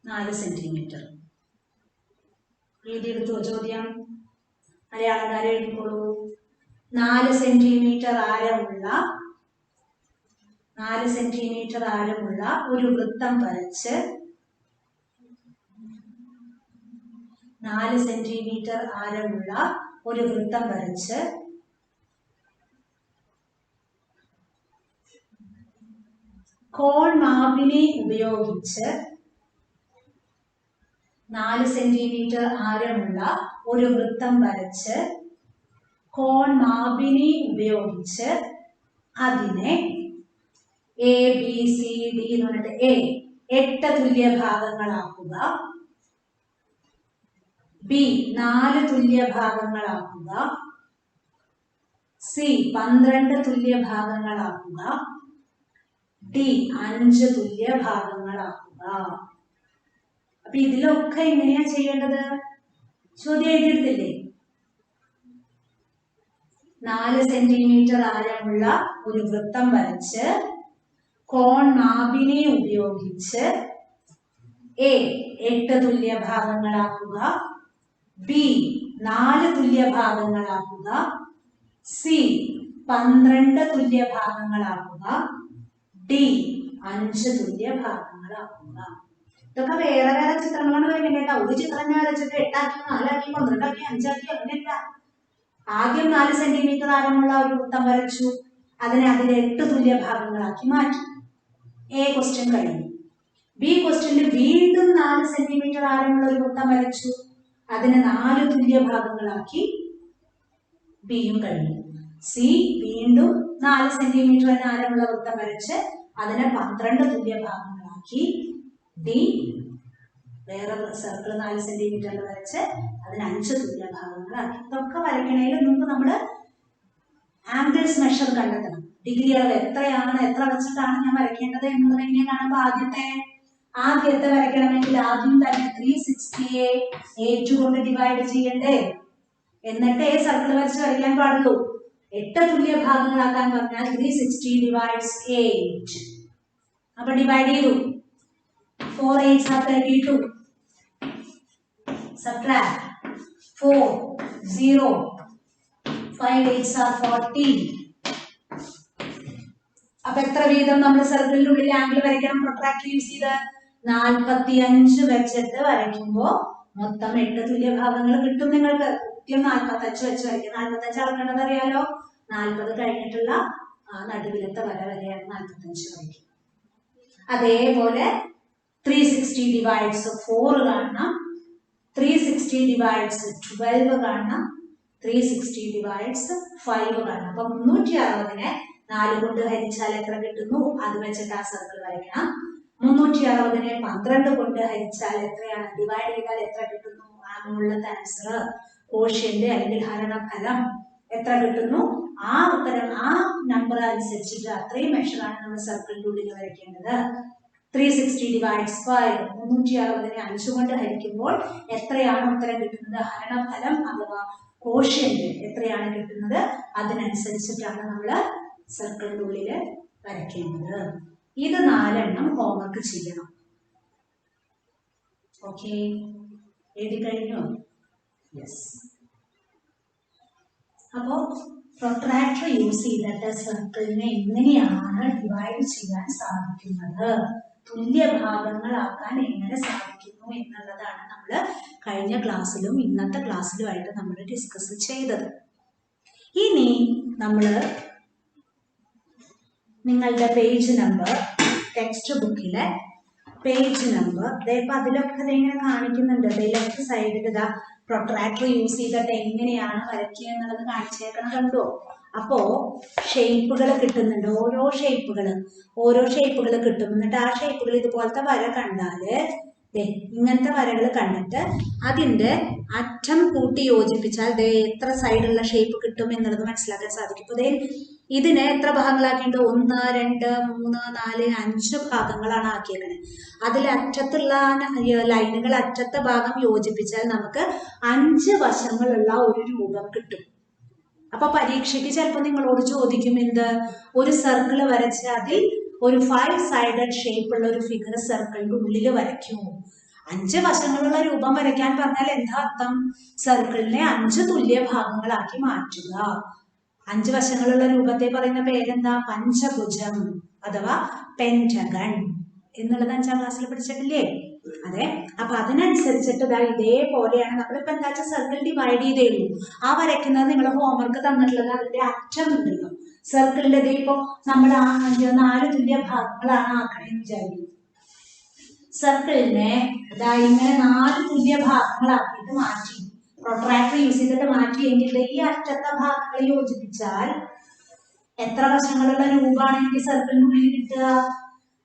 4 സെന്റിമീറ്റർ എഴുതിയെടുത്തോ ചോദ്യം മലയാളക്കാരെ എഴുതിക്കോളൂ. 4 സെന്റിമീറ്റർ ആരമുള്ള ഒരു വൃത്തം വരച്ച് 4 സെന്റിമീറ്റർ ആരമുള്ള ഒരു വൃത്തം വരച്ച് കോൺ മാപിനി ഉപയോഗിച്ച് 4 സെന്റിമീറ്റർ ആരമുള്ള ഒരു വൃത്തം വരച്ച് കോൺ മാപിനി ഉപയോഗിച്ച് അതിനെ എ ബി സി ഡി എന്ന് പറഞ്ഞിട്ട് 8 തുല്യ ഭാഗങ്ങളാക്കുക. ബി 4 തുല്യ ഭാഗങ്ങളാക്കുക. സി 12 തുല്യ ഭാഗങ്ങളാക്കുക. ഡി 5 തുല്യ ഭാഗങ്ങളാക്കുക. അപ്പൊ ഇതിലൊക്കെ എങ്ങനെയാ ചെയ്യേണ്ടത് ചോദ്യം എഴുതിയെടുത്തില്ലേ. 4 സെന്റിമീറ്റർ ആരമുള്ള ഒരു വൃത്തം വരച്ച് കോൺ മാപിനി ഉപയോഗിച്ച് എ 8 തുല്യ ഭാഗങ്ങളാക്കുക. ബി 4 തുല്യ ഭാഗങ്ങളാക്കുക. സി 12 തുല്യ ഭാഗങ്ങളാക്കുക. ഡി 5 തുല്യ ഭാഗങ്ങളാക്കുക. ഇതൊക്കെ വേറെ വേറെ ചിത്രങ്ങളാണ് വരയ്ക്കേണ്ടത്. ഒരു ചിത്രം ഞാൻ വരച്ചിട്ട് 8 ആക്കി 4 ആക്കി 12 ആക്കി 5 ആക്കി അങ്ങനെയല്ല. ആദ്യം 4 സെന്റിമീറ്റർ ആരമുള്ള ഒരു വൃത്തം വരച്ചു അതിനെ 8 തുല്യ ഭാഗങ്ങളാക്കി മാറ്റി. എ ക്വസ്റ്റ്യൻ കഴിഞ്ഞു. ബി ക്വസ്റ്റ്യനിൽ വീണ്ടും 4 സെന്റിമീറ്റർ ആരമുള്ള ഒരു വൃത്തം വരച്ചു അതിനെ 4 തുല്യ ഭാഗങ്ങളാക്കി. ബിയും കഴിഞ്ഞു. സി വീണ്ടും 4 സെന്റിമീറ്റർ ആരമുള്ള വൃത്തം വരച്ച് അതിനെ 12 തുല്യ ഭാഗങ്ങളാക്കി. ഡി വേറെ സർക്കിൾ 4 സെന്റിമീറ്ററിൽ വരച്ച് അതിന് 5 തുല്യ ഭാഗങ്ങളാക്കി. ഇതൊക്കെ വരയ്ക്കണേൽ മുമ്പ് നമ്മള് ആംഗിൾസ് മെഷർ കണ്ടെത്തണം. ഡിഗ്രി അളവ് എത്രയാണ് എത്ര വെച്ചിട്ടാണ് ഞാൻ വരയ്ക്കേണ്ടത് എന്നുള്ളത് എങ്ങനെ കാണുമ്പോ ആദ്യത്തെ വരയ്ക്കണമെങ്കിൽ ആദ്യം തന്നെ 360യെ 8 കൊണ്ട് ഡിവൈഡ് ചെയ്യണ്ടേ. എന്നിട്ടേ സർക്കിൾ വരച്ച് വരയ്ക്കാൻ പാടുള്ളൂ. 8 തുല്യ ഭാഗങ്ങളാക്കാൻ പറഞ്ഞാൽ 360 divides 8. അപ്പൊ ഡിവൈഡ് ചെയ്തു. 4 8s are 32. Subtract 4 0 5 8s are 40. അപ്പൊ എത്ര വീതം നമ്മൾ സർക്കിളിന്റെ ഉള്ളിൽ ആംഗിൾ വരയ്ക്കണം പ്രൊട്രാക്ടർ യൂസ് ചെയ്ത് 45 വെച്ചിട്ട് വരയ്ക്കുമ്പോ മൊത്തം 8 തുല്യ ഭാഗങ്ങൾ കിട്ടും. നിങ്ങൾക്ക് കൃത്യം 45 വെച്ച് വരയ്ക്കും. 45 അളക്കേണ്ടത് അറിയാലോ. 40 കഴിഞ്ഞിട്ടുള്ള നടുവിലത്തെ വരെയാണ് 45 വരയ്ക്കും. അതേപോലെ 360 divides 4 കാണണം. 360 divides 12 കാണണം. 360 divides 5 കാണണം. അപ്പൊ 360നെ 4 കൊണ്ട് ഹരിച്ചാൽ എത്ര കിട്ടുന്നു അത് വെച്ചിട്ട് ആ സർക്കിൾ വരയ്ക്കണം. 360നെ 12 കൊണ്ട് ഹരിച്ചാൽ എത്രയാണ് ഡിവൈഡ് ചെയ്താൽ എത്ര കിട്ടുന്നു ആ മുകളിലത്തെ ആൻസർ കോഷ്യന്റ് അല്ലെങ്കിൽ ഹരണഫലം എത്ര കിട്ടുന്നു ആ ഉത്തരം ആ നമ്പർ അനുസരിച്ചിട്ട് അത്രയും മെഷറാണ് നമ്മൾ സർക്കിളിന്റെ ഉള്ളിൽ വരയ്ക്കേണ്ടത്. 360 divides 5. 360 5 കൊണ്ട് ഹരിക്കുമ്പോൾ എത്രയാണ് ഉത്തരം കിട്ടുന്നത്? ഹരണഫലം അഥവാ കോഷ്യന്റ് എത്രയാണ് കിട്ടുന്നത് അതിനനുസരിച്ചിട്ടാണ് നമ്മൾ സർക്കിളിന്റെ ഉള്ളിൽ വരയ്ക്കേണ്ടത്. ഇത് 4 ഹോംവർക്ക് ചെയ്യണം. ഓക്കെ, എഴുതി കഴിഞ്ഞു? യെസ്. അപ്പോ പ്രൊട്രാക്ടർ യൂസ് ചെയ്തിട്ട് സർക്കിളിനെ എങ്ങനെയാണ് ഡിവൈഡ് ചെയ്യാൻ സാധിക്കുന്നത്, തുല്യ ഭാഗങ്ങളാക്കാൻ എങ്ങനെ സാധിക്കുന്നു എന്നുള്ളതാണ് നമ്മൾ കഴിഞ്ഞ ക്ലാസ്സിലും ഇന്നത്തെ ക്ലാസ്സിലുമായിട്ട് നമ്മൾ ഡിസ്കസ് ചെയ്തത്. ഇനി നമ്മൾ നിങ്ങളുടെ പേജ് നമ്പർ, ടെക്സ്റ്റ് ബുക്കിലെ പേജ് നമ്പർ ഇപ്പം അതിലൊക്കെ ഇങ്ങനെ കാണിക്കുന്നുണ്ട്. ലെഫ്റ്റ് സൈഡിൽ ഇതാ പ്രൊട്രാക്ടർ യൂസ് ചെയ്തിട്ട് എങ്ങനെയാണ് വരയ്ക്കുക എന്നുള്ളത് കാണിച്ചേക്കണം. കണ്ടോ? അപ്പോ ഷേപ്പുകൾ കിട്ടുന്നുണ്ട്. ഓരോ ഷേപ്പുകൾ കിട്ടും. എന്നിട്ട് ആ ഷേപ്പുകൾ ഇതുപോലത്തെ വര കണ്ടാല് ഇങ്ങനത്തെ വരകൾ കണ്ടിട്ട് അതിന്റെ അറ്റം കൂട്ടി യോജിപ്പിച്ചാൽ എത്ര സൈഡുള്ള ഷേപ്പ് കിട്ടും എന്നുള്ളത് മനസ്സിലാക്കാൻ സാധിക്കും. അപ്പൊ ഇതിനെ എത്ര ഭാഗങ്ങളാക്കിയിട്ട് 1, 2, 3, 4, 5 ഭാഗങ്ങളാണ് ആക്കിയേക്കണേ. അതിൽ അറ്റത്തുള്ള ലൈനുകൾ, അറ്റത്തെ ഭാഗം യോജിപ്പിച്ചാൽ നമുക്ക് 5 വശങ്ങളുള്ള ഒരു രൂപം കിട്ടും. അപ്പൊ പരീക്ഷയ്ക്ക് ചിലപ്പോൾ നിങ്ങളോട് ചോദിക്കും, എന്ത്, ഒരു സർക്കിൾ വരച്ച് അതിൽ ഒരു 5 സൈഡഡ് ഷേപ്പ് ഉള്ള ഒരു ഫിഗർ സർക്കിളിന്റെ ഉള്ളിൽ വരയ്ക്കൂ. 5 വശങ്ങളുള്ള രൂപം വരയ്ക്കാൻ പറഞ്ഞാൽ എന്താ അർത്ഥം? സർക്കിളിനെ 5 തുല്യ ഭാഗങ്ങളാക്കി മാറ്റുക. 5 വശങ്ങളുള്ള രൂപത്തെ പറയുന്ന പേരെന്താ? പഞ്ചഭുജം അഥവാ പെന്റഗൺ എന്നുള്ളത് 5ാം ക്ലാസ്സിൽ പഠിച്ചിട്ടില്ലേ? അതെ. അപ്പൊ അതിനനുസരിച്ചിട്ട് ഇതേപോലെയാണ് നമ്മളിപ്പോ എന്താ വെച്ചാൽ സർക്കിൾ ഡിവൈഡ് ചെയ്തേള്ളൂ. ആ വരയ്ക്കുന്നത് നിങ്ങൾ ഹോംവർക്ക് തന്നിട്ടുള്ളത് അതിന്റെ അറ്റം ഉണ്ടല്ലോ സർക്കിളിന്റെ. ഇപ്പൊ നമ്മൾ 4 തുല്യ ഭാഗങ്ങളാണ് ആക്കണമെന്ന് വിചാരിക്കും. സർക്കിളിനെ ഇങ്ങനെ 4 തുല്യ ഭാഗങ്ങളാക്കിയിട്ട് മാറ്റി, പ്രൊട്രാക്ടർ യൂസ് ചെയ്തിട്ട് മാറ്റിയെങ്കിൽ ഈ അറ്റത്തെ ഭാഗങ്ങൾ യോജിപ്പിച്ചാൽ എത്ര വശങ്ങളുള്ള രൂപമാണ് എനിക്ക് സർക്കിളിനുള്ളിൽ കിട്ടുക?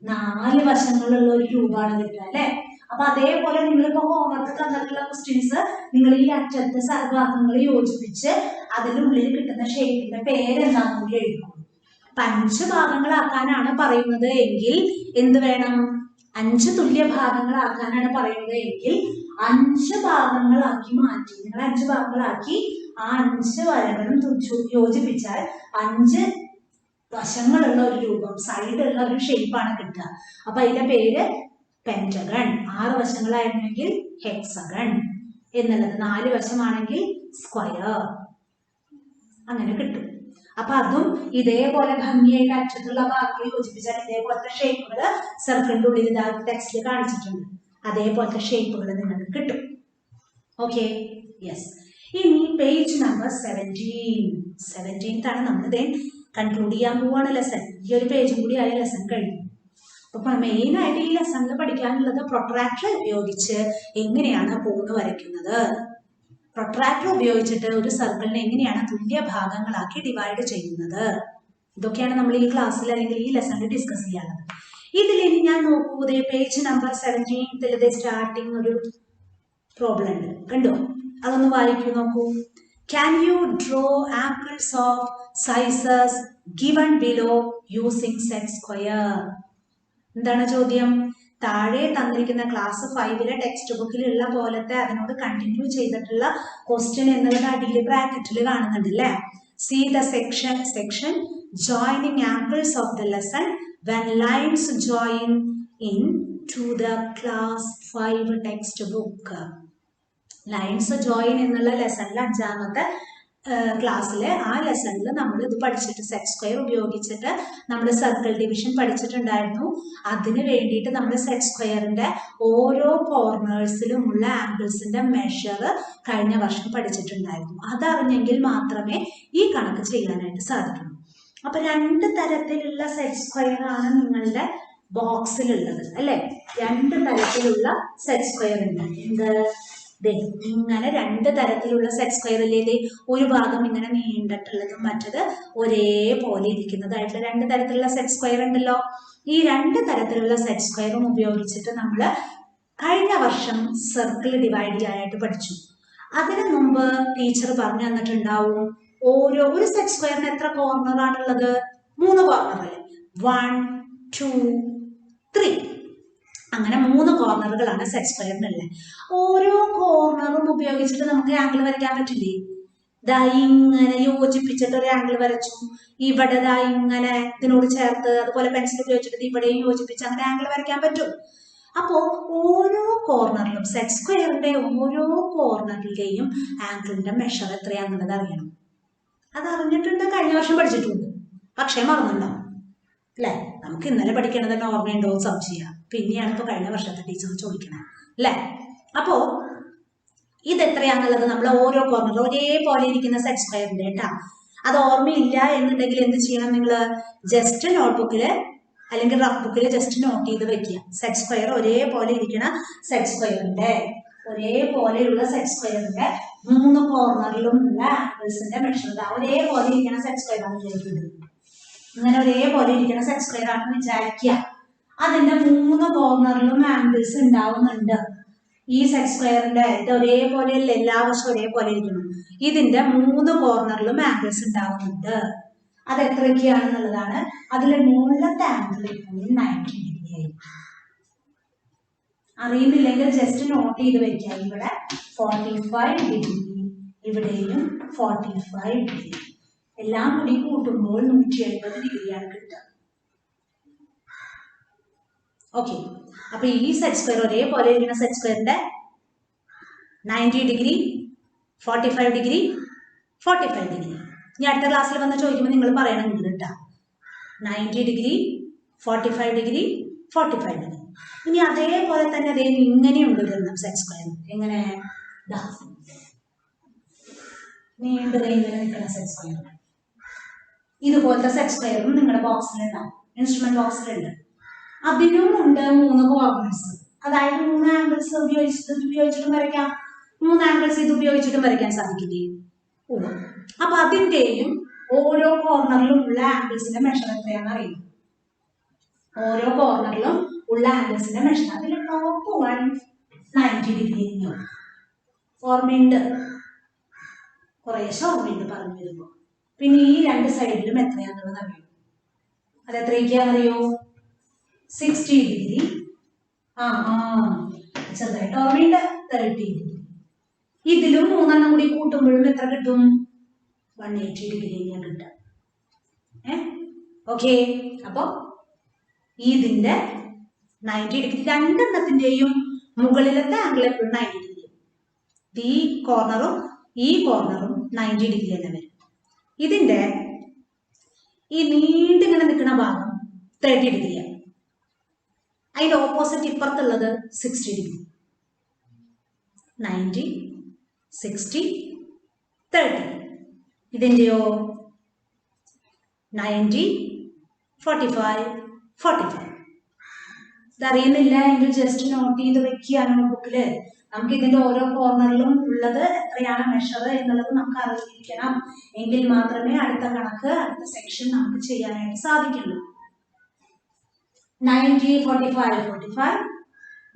4 വശങ്ങളുള്ള ഒരു രൂപമാണ് കിട്ടുക, അല്ലെ? അപ്പൊ അതേപോലെ നിങ്ങളിപ്പോ ഹോംവർക്ക് തന്നിട്ടുള്ള ക്വസ്റ്റ്യൻസ് നിങ്ങൾ ഈ അറ്റത്തെ ഭാഗങ്ങൾ യോജിപ്പിച്ച് അതിനുള്ളിൽ കിട്ടുന്ന ഷേപ്പിന്റെ പേരെന്താണെന്ന് കൂടി എഴുതും. 5 ഭാഗങ്ങളാക്കാനാണ് പറയുന്നത് എങ്കിൽ എന്ത് വേണം? 5 തുല്യ ഭാഗങ്ങളാക്കാനാണ് പറയുന്നത് എങ്കിൽ 5 ഭാഗങ്ങളാക്കി മാറ്റി, നിങ്ങൾ 5 ഭാഗങ്ങളാക്കി ആ 5 വരകളും യോജിപ്പിച്ചാൽ 5 വശങ്ങളുള്ള ഒരു രൂപം, സൈഡുള്ള ഒരു ഷേപ്പാണ് കിട്ടുക. അപ്പൊ അതിന്റെ പേര് പെന്റഗൺ. 6 വശങ്ങളായിരുന്നെങ്കിൽ ഹെക്സഗൺ എന്നുള്ളത്, 4 വശമാണെങ്കിൽ സ്ക്വയർ, അങ്ങനെ കിട്ടും. അപ്പൊ അതും ഇതേപോലെ ഭംഗിയായിട്ട് അറ്റത്തുള്ള ഭാഗങ്ങൾ യോജിപ്പിച്ചാൽ ഇതേപോലത്തെ ഷേപ്പുകൾ സർക്കിളിന്റെ ഉള്ളിൽ ടെക്സ്റ്റിൽ കാണിച്ചിട്ടുണ്ട്. അതേപോലത്തെ ഷേപ്പുകൾ നിങ്ങൾക്ക് കിട്ടും. Okay, yes. ഇനി പേജ് നമ്പർ 17 ആണ് നമ്മൾ കൺക്ലൂഡ് ചെയ്യാൻ പോവാണ് ലെസൺ. ഈ ഒരു പേജും കൂടി ആയ ലെസൺ കഴിഞ്ഞു. അപ്പൊ മെയിൻ ആയിട്ട് ഈ ലെസണിൽ പഠിക്കാനുള്ളത് പ്രൊട്രാക്ടർ ഉപയോഗിച്ച് എങ്ങനെയാണ് കോണ് വരയ്ക്കുന്നത്, പ്രൊട്രാക്ടർ ഉപയോഗിച്ചിട്ട് ഒരു സർക്കിളിനെ എങ്ങനെയാണ് തുല്യ ഭാഗങ്ങളാക്കി ഡിവൈഡ് ചെയ്യുന്നത്, ഇതൊക്കെയാണ് നമ്മൾ ഈ ക്ലാസ്സിൽ അല്ലെങ്കിൽ ഈ ലെസണിൽ ഡിസ്കസ് ചെയ്യാനുള്ളത്. ഇതിൽ ഇനി ഞാൻ നോക്കൂ, പേജ് നമ്പർ 17 സ്റ്റാർട്ടിങ് ഒരു പ്രോബ്ലം ഉണ്ട്, കണ്ടോ? അതൊന്ന് വായിക്കൂ, നോക്കൂ. Can you draw angles of sizes given below using set square? എന്താണ് ചോദ്യം? താഴെ തന്നിരിക്കുന്ന ക്ലാസ് 5 ടെക്സ്റ്റ് ബുക്കിലുള്ള പോലത്തെ അതിനോട് കണ്ടിന്യൂ ചെയ്തിട്ടുള്ള ക്വസ്റ്റ്യൻ എന്നുള്ളത് അടിയിൽ ബ്രാക്കറ്റിൽ കാണുന്നുണ്ട് അല്ലേ? See the section joining angles of the lesson when lines join in to the class 5 textbook. Lines join എന്നുള്ള ലെസണിൽ 5ാമത്തെ ക്ലാസ്സിലെ ആ ലെസണിൽ നമ്മൾ ഇത് പഠിച്ചിട്ട് സെറ്റ് സ്ക്വയർ ഉപയോഗിച്ചിട്ട് നമ്മൾ സർക്കിൾ ഡിവിഷൻ പഠിച്ചിട്ടുണ്ടായിരുന്നു. അതിന് വേണ്ടിയിട്ട് നമ്മൾ സെറ്റ് സ്ക്വയറിന്റെ ഓരോ കോർണേഴ്സിലുമുള്ള ആംഗിൾസിന്റെ മെഷർ കഴിഞ്ഞ വർഷം പഠിച്ചിട്ടുണ്ടായിരുന്നു. അതറിഞ്ഞെങ്കിൽ മാത്രമേ ഈ കണക്ക് ചെയ്യാനായിട്ട് സാധിക്കൂ. അപ്പൊ 2 തരത്തിലുള്ള സെറ്റ് സ്ക്വയർ ആണ് നിങ്ങളുടെ ബോക്സിലുള്ളത് അല്ലെ? 2 തരത്തിലുള്ള സെറ്റ് സ്ക്വയർ ഉണ്ട്. എന്ത്? ഇങ്ങനെ 2 തരത്തിലുള്ള സെറ്റ് സ്ക്വയർ അല്ലേ? ഒരു ഭാഗം ഇങ്ങനെ നീണ്ടിട്ടുള്ളതും മറ്റത് ഒരേപോലെ ഇരിക്കുന്നതായിട്ടുള്ള 2 തരത്തിലുള്ള സെറ്റ് സ്ക്വയർ ഉണ്ടല്ലോ. ഈ 2 തരത്തിലുള്ള സെറ്റ് സ്ക്വയറും ഉപയോഗിച്ചിട്ട് നമ്മൾ കഴിഞ്ഞ വർഷം സർക്കിൾ ഡിവൈഡ് ചെയ്യാനായിട്ട് പഠിച്ചു. അതിനു മുമ്പ് ടീച്ചർ പറഞ്ഞു തന്നിട്ടുണ്ടാവും ഒരു സെറ്റ് സ്ക്വയറിന് എത്ര കോർണർ ആണുള്ളത്? 3 കോർണർ അല്ലേ? 1, 2, 3. അങ്ങനെ 3 കോർണറുകളാണ് സെറ്റ് സ്ക്വയറിനുള്ളത്. ഓരോ കോർണറും ഉപയോഗിച്ചിട്ട് നമുക്ക് ആംഗിൾ വരയ്ക്കാൻ പറ്റില്ലേ? ദാ ഇങ്ങനെ യോജിപ്പിച്ചിട്ട് ഒരു ആംഗിൾ വരച്ചു, ഇവിടെ ദാ ഇങ്ങനെ ഇതിനോട് ചേർത്ത്, അതുപോലെ പെൻസിൽ ഉപയോഗിച്ചിട്ട് ഇവിടെയും യോജിപ്പിച്ച് അങ്ങനെ ആംഗിൾ വരയ്ക്കാൻ പറ്റും. അപ്പോ ഓരോ കോർണറിലും സെറ്റ് സ്ക്വയറിന്റെ ഓരോ കോർണറിലെയും ആംഗിളിന്റെ മെഷർ എത്രയാണെന്നുള്ളത് അറിയണം. അത് അറിഞ്ഞിട്ടുണ്ട്, കഴിഞ്ഞ വർഷം പഠിച്ചിട്ടുണ്ട്, പക്ഷേ മറന്നുണ്ടാവും അല്ലെ? നമുക്ക് ഇന്നലെ പഠിക്കണത് തന്നെ ഓർമ്മയുണ്ടോ എന്ന് സംശയം. പിന്നെയാണ് ഇപ്പൊ കഴിഞ്ഞ വർഷത്തെ ടീച്ചർ ചോദിക്കണേ അല്ലെ? അപ്പോ ഇത് എത്രയാണെന്നുള്ളത് നമ്മൾ ഓരോ കോർണർ ഒരേപോലെ ഇരിക്കുന്ന സെറ്റ് സ്ക്വയറിന്റെ കേട്ടാ. അത് ഓർമ്മയില്ല എന്നുണ്ടെങ്കിൽ എന്ത് ചെയ്യണം? നിങ്ങൾ ജസ്റ്റ് നോട്ട്ബുക്കില് അല്ലെങ്കിൽ റഫ് ബുക്കിൽ ജസ്റ്റ് നോട്ട് ചെയ്ത് വെക്കുക. സെറ്റ് സ്ക്വയർ ഒരേപോലെ ഇരിക്കുന്ന സെറ്റ് സ്ക്വയറിന്റെ ഒരേപോലെയുള്ള സെറ്റ് സ്ക്വയറിന്റെ 3 കോർണറിലും ഉള്ള ആംഗിൾസിന്റെ മെഷർ ഒരേപോലെ ഇരിക്കുന്ന സെറ്റ് സ്ക്വയർ ആണ് വിചാരിക്കുന്നത്. ഇങ്ങനെ ഒരേപോലെ ഇരിക്കുന്ന സെറ്റ് സ്ക്വയർ ആണെന്ന് വിചാരിക്കുക. അതിന്റെ 3 കോർണറിലും ആംഗിൾസ് ഉണ്ടാവുന്നുണ്ട്. ഈ സെറ്റ് സ്ക്വയറിന്റെ ഇത് ഒരേപോലെയല്ല, എല്ലാ വശവും ഒരേപോലെ ഇരിക്കണം. ഇതിന്റെ 3 കോർണറിലും ആംഗിൾസ് ഉണ്ടാവുന്നുണ്ട്. അത് എത്രയൊക്കെയാണെന്നുള്ളതാണ്. അതിലെ മുകളിലത്തെ ആംഗിൾ ഇപ്പോൾ 90 ഡിഗ്രി ആയിരിക്കും. അറിയുന്നില്ലെങ്കിൽ ജസ്റ്റ് നോട്ട് ചെയ്ത് വെക്കുക. ഇവിടെ 45 ഡിഗ്രി, ഇവിടെയും 45 ഡിഗ്രി, എല്ലാം കൂടി കൂട്ടുമ്പോൾ 180 ഡിഗ്രിയാണ് കിട്ടുക. ഓക്കെ, അപ്പൊ ഈ സെറ്റ് സ്ക്വയർ ഒരേപോലെ ഇരിക്കുന്ന സെറ്റ് സ്ക്വയറിന്റെ 90 ഡിഗ്രി, 45 ഡിഗ്രി, 45 ഡിഗ്രി. ഇനി അടുത്ത ക്ലാസ്സിൽ വന്ന് ചോദിക്കുമ്പോൾ നിങ്ങൾ പറയണം കേട്ടാ, 90 ഡിഗ്രി, 45 ഡിഗ്രി, 45 ഡിഗ്രി. ഇനി അതേപോലെ തന്നെ അതേ ഇങ്ങനെയുണ്ട് സെറ്റ് സ്ക്വയർ. എങ്ങനെ? നീണ്ടു ഇങ്ങനെ നിൽക്കുന്ന സെറ്റ് സ്ക്വയർ. ഇതുപോലത്തെ സെറ്റ് സ്ക്വയറും നിങ്ങളുടെ ബോക്സിലുണ്ടാവും, ഇൻസ്ട്രുമെന്റ് ബോക്സിലുണ്ട്. അതിനും ഉണ്ട് 3 കോർണേഴ്സ്, അതായത് 3 ആംഗിൾസ് ഉപയോഗിച്ചിട്ടും വരയ്ക്കാം. 3 ആംഗിൾസ് ഇത് ഉപയോഗിച്ചിട്ടും വരയ്ക്കാൻ സാധിക്കില്ലേ? അപ്പൊ അതിന്റെയും ഓരോ കോർണറിലും ഉള്ള ആംഗിൾസിന്റെ മെഷർ എത്രയാണെന്ന് അറിയാം. ഓരോ കോർണറിലും ഉള്ള ആംഗിൾസിന്റെ മെഷർ, അതിൽ ടോപ്പ് 1 90 ഡിഗ്രി. ഓർമ്മയുണ്ട്, കുറേശ്ശെ ഓർമ്മയുണ്ട് പറഞ്ഞു വരുമ്പോ. പിന്നെ ഈ 2 സൈഡിലും എത്രയാണെന്നുള്ളത് അറിയും. അത് എത്രയൊക്കെയാണെന്നറിയോ? 60 ഡിഗ്രി. ചെറുതായിട്ട് ഓർമ്മയുണ്ട്, 30 ഡിഗ്രി. ഇതിലും 3 എണ്ണം കൂടി കൂട്ടുമ്പോഴും എത്ര കിട്ടും? 180 ഡിഗ്രി തന്നെയാണ് കിട്ടുക. ഓക്കെ, അപ്പൊ ഇതിന്റെ 90 ഡിഗ്രി, 2 എണ്ണത്തിന്റെയും മുകളിലത്തെ ആംഗിൾ എപ്പോഴും 90 ഡിഗ്രി. ഈ കോർണറും ഈ കോർണറും 90 ഡിഗ്രി തന്നെ വരും. ഇതിന്റെ ഈ നീണ്ടിങ്ങനെ നിൽക്കുന്ന ഭാഗം 30 ഡിഗ്രിയാണ്. അതിന്റെ ഓപ്പോസിറ്റ് ഇപ്പുറത്തുള്ളത് 60 ഡിഗ്രി. 90, 60, 30. ഇതിന്റെയോ 90, 45, 45. ഇതറിയുന്നില്ല എങ്കിൽ ജസ്റ്റ് നോട്ട് ചെയ്ത് വെക്കുക നോട്ട്ബുക്കില്. നമുക്ക് ഇതിന്റെ ഓരോ കോർണറിലും ഉള്ളത് എത്രയാണ് മെഷർ എന്നുള്ളത് നമുക്ക് അറിഞ്ഞിരിക്കണം. എങ്കിൽ മാത്രമേ അടുത്ത കണക്ക്, അടുത്ത സെക്ഷൻ നമുക്ക് ചെയ്യാനായിട്ട് സാധിക്കുള്ളൂ. 90, 45, 45,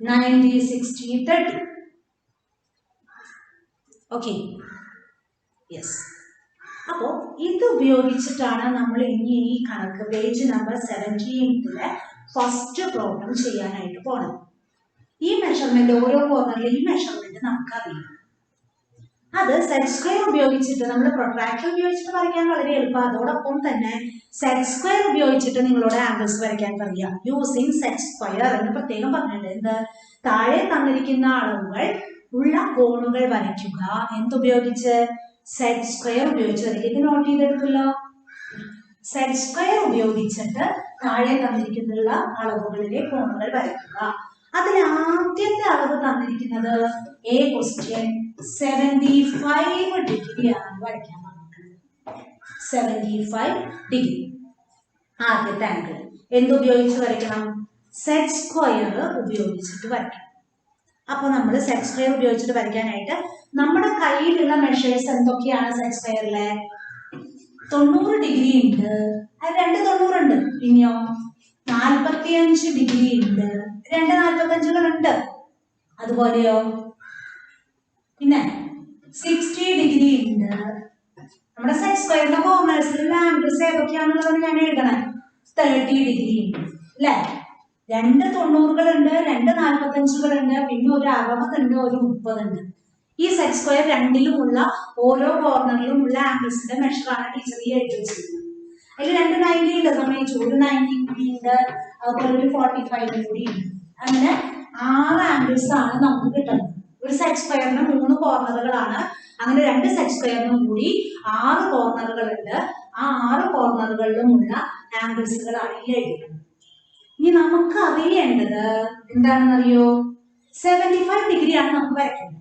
90, 60, 30. Okay, yes. അപ്പോ ഇത് ഉപയോഗിച്ചിട്ടാണ് നമ്മൾ ഇനി ഈ കണക്ക് പേജ് നമ്പർ 17 ഫസ്റ്റ് പ്രോബ്ലം ചെയ്യാനായിട്ട് പോകണം. ഈ മെഷർമെന്റ്, ഓരോ കോർണറിലെ ഈ മെഷർമെന്റ് നമുക്കറിയാം. അത് സെറ്റ് സ്ക്വയർ ഉപയോഗിച്ചിട്ട്, നമ്മൾ പ്രൊട്രാക്ടർ ഉപയോഗിച്ചിട്ട് വരയ്ക്കാൻ വളരെ എളുപ്പം. അതോടൊപ്പം തന്നെ സെറ്റ് സ്ക്വയർ ഉപയോഗിച്ചിട്ട് നിങ്ങളോട് ആംഗിൾസ് വരയ്ക്കാൻ പറയാം. യൂസിങ് സെറ്റ് സ്ക്വയർ എന്ന് പ്രത്യേകം പറഞ്ഞിട്ടുണ്ട്. എന്ത്? താഴെ തന്നിരിക്കുന്ന അളവുകൾ ഉള്ള കോണുകൾ വരയ്ക്കുക. എന്തുപയോഗിച്ച്? സെറ്റ് സ്ക്വയർ ഉപയോഗിച്ച് വരയ്ക്കുക. ഇത് നോട്ട് ചെയ്തെടുക്കല്ലോ. സെറ്റ് സ്ക്വയർ ഉപയോഗിച്ചിട്ട് താഴെ തന്നിരിക്കുന്ന അളവുകളിലെ കോണുകൾ വരയ്ക്കുക. അതിൽ ആദ്യത്തെ അളവ് തന്നിരിക്കുന്നത് എ ക്വസ്റ്റ്യൻ 75 ഡിഗ്രിയാണ് വരയ്ക്കാൻ പറഞ്ഞിട്ടുള്ളത്. 75 ഡിഗ്രി ആദ്യത്തെ ആംഗിൾ. എന്തുപയോഗിച്ച് വരയ്ക്കണം? സെറ്റ് സ്ക്വയർ ഉപയോഗിച്ചിട്ട് വരയ്ക്കണം. അപ്പൊ നമ്മൾ സെറ്റ് സ്ക്വയർ ഉപയോഗിച്ചിട്ട് വരയ്ക്കാനായിട്ട് നമ്മുടെ കയ്യിലുള്ള മെഷേഴ്സ് എന്തൊക്കെയാണ്? സെറ്റ് സ്ക്വയറിലെ 90 ഡിഗ്രി ഉണ്ട്, അത് 2 90 ഉണ്ട്. പിന്നെയോ 45 ഡിഗ്രി ഉണ്ട്, 2 45 ഉണ്ട്. അതുപോലെയോ പിന്നെ 60 ഡിഗ്രി ഉണ്ട്. നമ്മുടെ സെറ്റ് സ്ക്വയറിന്റെ കോർണേഴ്സിലുള്ള ആംഗിൾസ് ഏതൊക്കെയാണെന്നുള്ളത് ഞാൻ എഴുതണം. 30 ഡിഗ്രി ഉണ്ട് അല്ലെ? 2 90കളുണ്ട്, 2 45കളുണ്ട്, പിന്നെ ഒരു 60 ഉണ്ട്, ഒരു 30 ഉണ്ട്. ഈ സെറ്റ് സ്ക്വയർ രണ്ടിലുമുള്ള ഓരോ കോർണറിലുമുള്ള ആംഗിൾസിന്റെ മെഷറാണ് ടീച്ചർ ഈ എഴുതി വെച്ചിരിക്കുന്നത്. അതിൽ 2 90 ഉണ്ട്, സമ്മതിച്ചു. ഒരു 90 കൂടി ഉണ്ട്, അതുപോലെ ഒരു 45 കൂടി ഉണ്ട്. അങ്ങനെ 6 ആംഗിൾസ് ആണ് നമുക്ക് കിട്ടുന്നത്. ഒരു സെറ്റ് സ്ക്വയറിന് 3 കോർണറുകളാണ്. അങ്ങനെ 2 സെറ്റ് സ്ക്വയറിനും കൂടി 6 കോർണറുകളുണ്ട്. ആ 6 കോർണറുകളിലുമുള്ള ആംഗിൾസുകളാണ് ഈ എഴുതിയത്. ഇനി നമുക്ക് അറിയേണ്ടത് എന്താണെന്നറിയോ? 75 ഡിഗ്രിയാണ് നമുക്ക് വരയ്ക്കേണ്ടത്.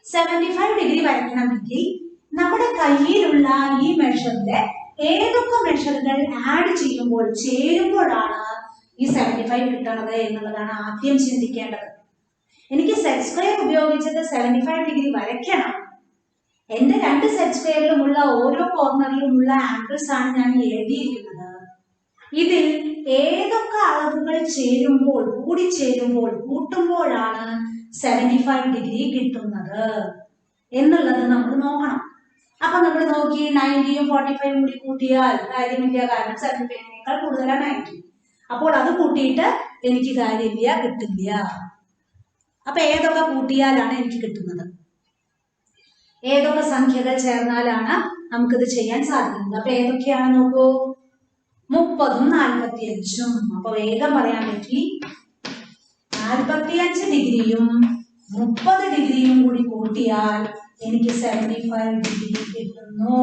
75 ഡിഗ്രി വരയ്ക്കണമെങ്കിൽ നമ്മുടെ കയ്യിലുള്ള ഈ മെഷറിന്റെ ഏതൊക്കെ മെഷറുകൾ ആഡ് ചെയ്യുമ്പോൾ ചേരുമ്പോഴാണ് ഈ 75 കിട്ടണത് എന്നുള്ളതാണ് ആദ്യം ചിന്തിക്കേണ്ടത്. എനിക്ക് സെറ്റ് സ്ക്വയർ ഉപയോഗിച്ചിട്ട് 75 ഡിഗ്രി വരയ്ക്കണം. എന്റെ 2 സെറ്റ് സ്ക്വയറിലുമുള്ള ഓരോ കോർണറിലുമുള്ള ആംഗിൾസ് ആണ് ഞാൻ എഴുതിയിരിക്കുന്നത്. ഇതിൽ ഏതൊക്കെ അളവുകൾ ചേരുമ്പോൾ, കൂടിച്ചേരുമ്പോൾ, കൂട്ടുമ്പോഴാണ് 75 ഡിഗ്രി കിട്ടുന്നത് എന്നുള്ളത് നമ്മൾ നോക്കണം. അപ്പൊ നമ്മൾ നോക്കി 90യും 45 കൂടി കൂട്ടിയാൽ കാര്യമില്ല, കാരണം 75നേക്കാൾ കൂടുതലാണ് 90. അപ്പോൾ അത് കൂട്ടിയിട്ട് എനിക്ക് കാര്യമില്ല, കിട്ടില്ല. അപ്പൊ ഏതൊക്കെ കൂട്ടിയാലാണ് എനിക്ക് കിട്ടുന്നത്, ഏതൊക്കെ സംഖ്യകൾ ചേർന്നാലാണ് നമുക്കിത് ചെയ്യാൻ സാധിക്കുന്നത്? അപ്പൊ ഏതൊക്കെയാണ് നോക്കൂ, 30ഉം 45ഉം. അപ്പൊ വേഗം പറയാൻ പറ്റി, 45 ഡിഗ്രിയും 30 ഡിഗ്രിയും കൂടി കൂട്ടിയാൽ എനിക്ക് 75 ഡിഗ്രി കിട്ടുന്നു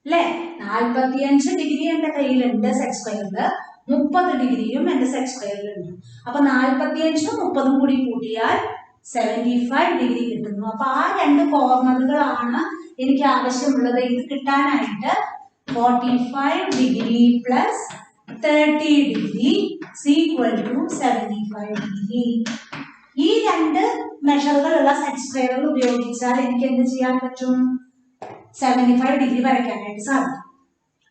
അല്ലേ? 45 ഡിഗ്രി എന്റെ കയ്യിലുണ്ട് സെറ്റ് സ്ക്വയറില്, 30 ഡിഗ്രിയും എന്റെ സെറ്റ് സ്ക്വയറിലുണ്ട്. അപ്പൊ 45ഉം 30ഉം കൂടി കൂട്ടിയാൽ 75 ഡിഗ്രി കിട്ടുന്നു. അപ്പൊ ആ 2 കോർണറുകളാണ് എനിക്ക് ആവശ്യമുള്ളത്. ഇത് കിട്ടാനായിട്ട് 45 degree plus 30 degree equal to 75 degree. ഈ 2 മെഷറുകളുള്ള സെറ്റ് സ്ക്വയറുകൾ ഉപയോഗിച്ചാൽ എനിക്ക് എന്ത് ചെയ്യാൻ പറ്റും? 75 ഡിഗ്രി വരയ്ക്കാനായിട്ട് സാധിക്കും.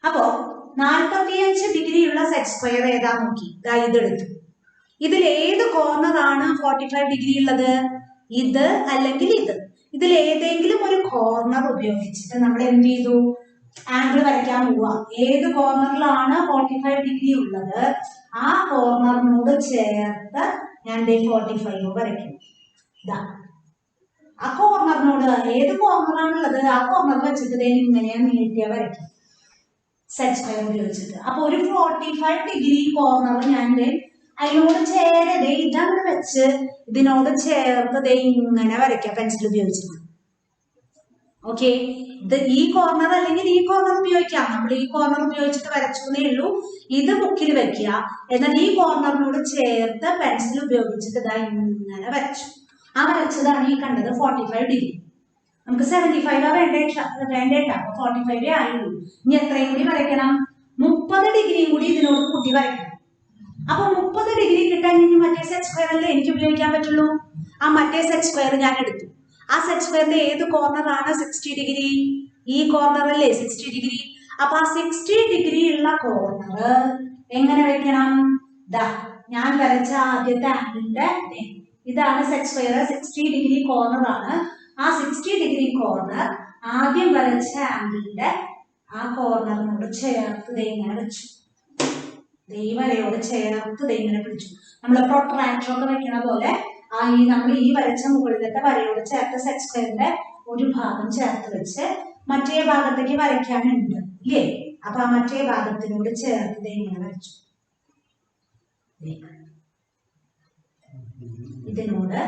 അപ്പോ 45 ഡിഗ്രി ഉള്ള സെറ്റ് സ്ക്വയർ ഏതാ നോക്കി, ഇതെടുത്തു. ഇതിൽ ഏത് കോർണറാണ് 45 ഡിഗ്രി ഉള്ളത്? ഇത് അല്ലെങ്കിൽ ഇത്. ഇതിൽ ഏതെങ്കിലും ഒരു കോർണർ ഉപയോഗിച്ചിട്ട് നമ്മൾ എന്ത് ചെയ്തു? ആംഗിൾ വരയ്ക്കാൻ പോവാ. ഏത് കോർണറിലാണ് 45 ഡിഗ്രി ഉള്ളത് ആ കോർണറിനോട് ചേർത്ത് ഞാൻ 45 വരയ്ക്കും. ആ കോർണറിനോട് ഏത് കോർണറാണുള്ളത് ആ കോർണർ വെച്ചിട്ട് ഇങ്ങനെയാണ് നീട്ടിയ വരയ്ക്കും സെറ്റ് സ്ക്വയർ ഉപയോഗിച്ചിട്ട്. അപ്പൊ ഒരു 45 ഡിഗ്രി കോർണർ ഞാൻ അതിനോട് ചേരതേ ഇതങ്ങനെ വെച്ച് ഇതിനോട് ചേർത്ത് ഇങ്ങനെ വരയ്ക്കാം പെൻസിൽ ഉപയോഗിച്ചിട്ട്. ഓക്കെ, ഇത് ഈ കോർണർ അല്ലെങ്കിൽ ഈ കോർണർ ഉപയോഗിക്കാം. നമ്മൾ ഈ കോർണർ ഉപയോഗിച്ചിട്ട് വരച്ചേ ഉള്ളൂ. ഇത് ബുക്കിൽ വെക്കുക, എന്നാൽ ഈ കോർണറിനോട് ചേർത്ത് പെൻസിൽ ഉപയോഗിച്ചിട്ട് ഇങ്ങനെ വരച്ചു. ആ വരച്ചതാണ് ഈ കണ്ടത് 45 ഡിഗ്രി. നമുക്ക് 75 വേണ്ടേണ്ട, അപ്പൊ 45 ആയുള്ളൂ. ഇനി എത്രയും കൂടി വരയ്ക്കണം? 30 ഡിഗ്രിയും കൂടി ഇതിനോട് കൂട്ടി വരയ്ക്കണം. അപ്പൊ 30 ഡിഗ്രി കിട്ടാൻ ഇനി മറ്റേ സെറ്റ് സ്ക്വയറല്ലേ എനിക്ക് ഉപയോഗിക്കാൻ പറ്റുള്ളൂ. ആ മറ്റേ സെറ്റ് സ്ക്വയർ ഞാൻ എടുത്തു. ആ സെറ്റ് സ്ക്വയറിന്റെ ഏത് കോർണറാണ് 60 ഡിഗ്രി? ഈ കോർണർ അല്ലേ 60 ഡിഗ്രി. അപ്പൊ ആ 60 ഡിഗ്രി ഉള്ള കോർണർ എങ്ങനെ വെക്കണം? ഞാൻ വരച്ച ആദ്യത്തെ ആംഗിളിന്റെ ഇതാണ് സെറ്റ് സ്ക്വയർ. 60 ഡിഗ്രി കോർണർ ആണ്. ആ 60 ഡിഗ്രി കോർണർ ആദ്യം വരച്ച ആംഗിളിന്റെ ആ കോർണറിനോട് ചേർത്ത് ഇങ്ങനെ വെച്ചു. വരയോട് ചേർത്ത് ഇങ്ങനെ പിടിച്ചു. നമ്മൾ പ്രൊട്രാക്ടർ ഒക്കെ വെക്കണ പോലെ നമ്മൾ ഈ വരച്ച മുകളിലത്തെ വരയോട് ചേർത്ത് സെറ്റ് സ്ക്വയറിന്റെ ഒരു ഭാഗം ചേർത്ത് വെച്ച് മറ്റേ ഭാഗത്തേക്ക് വരയ്ക്കാനുണ്ട് ഇല്ലേ? അപ്പൊ ആ മറ്റേ ഭാഗത്തിനോട് ചേർത്ത് ഇങ്ങനെ വരച്ചു. ഇതിനോട്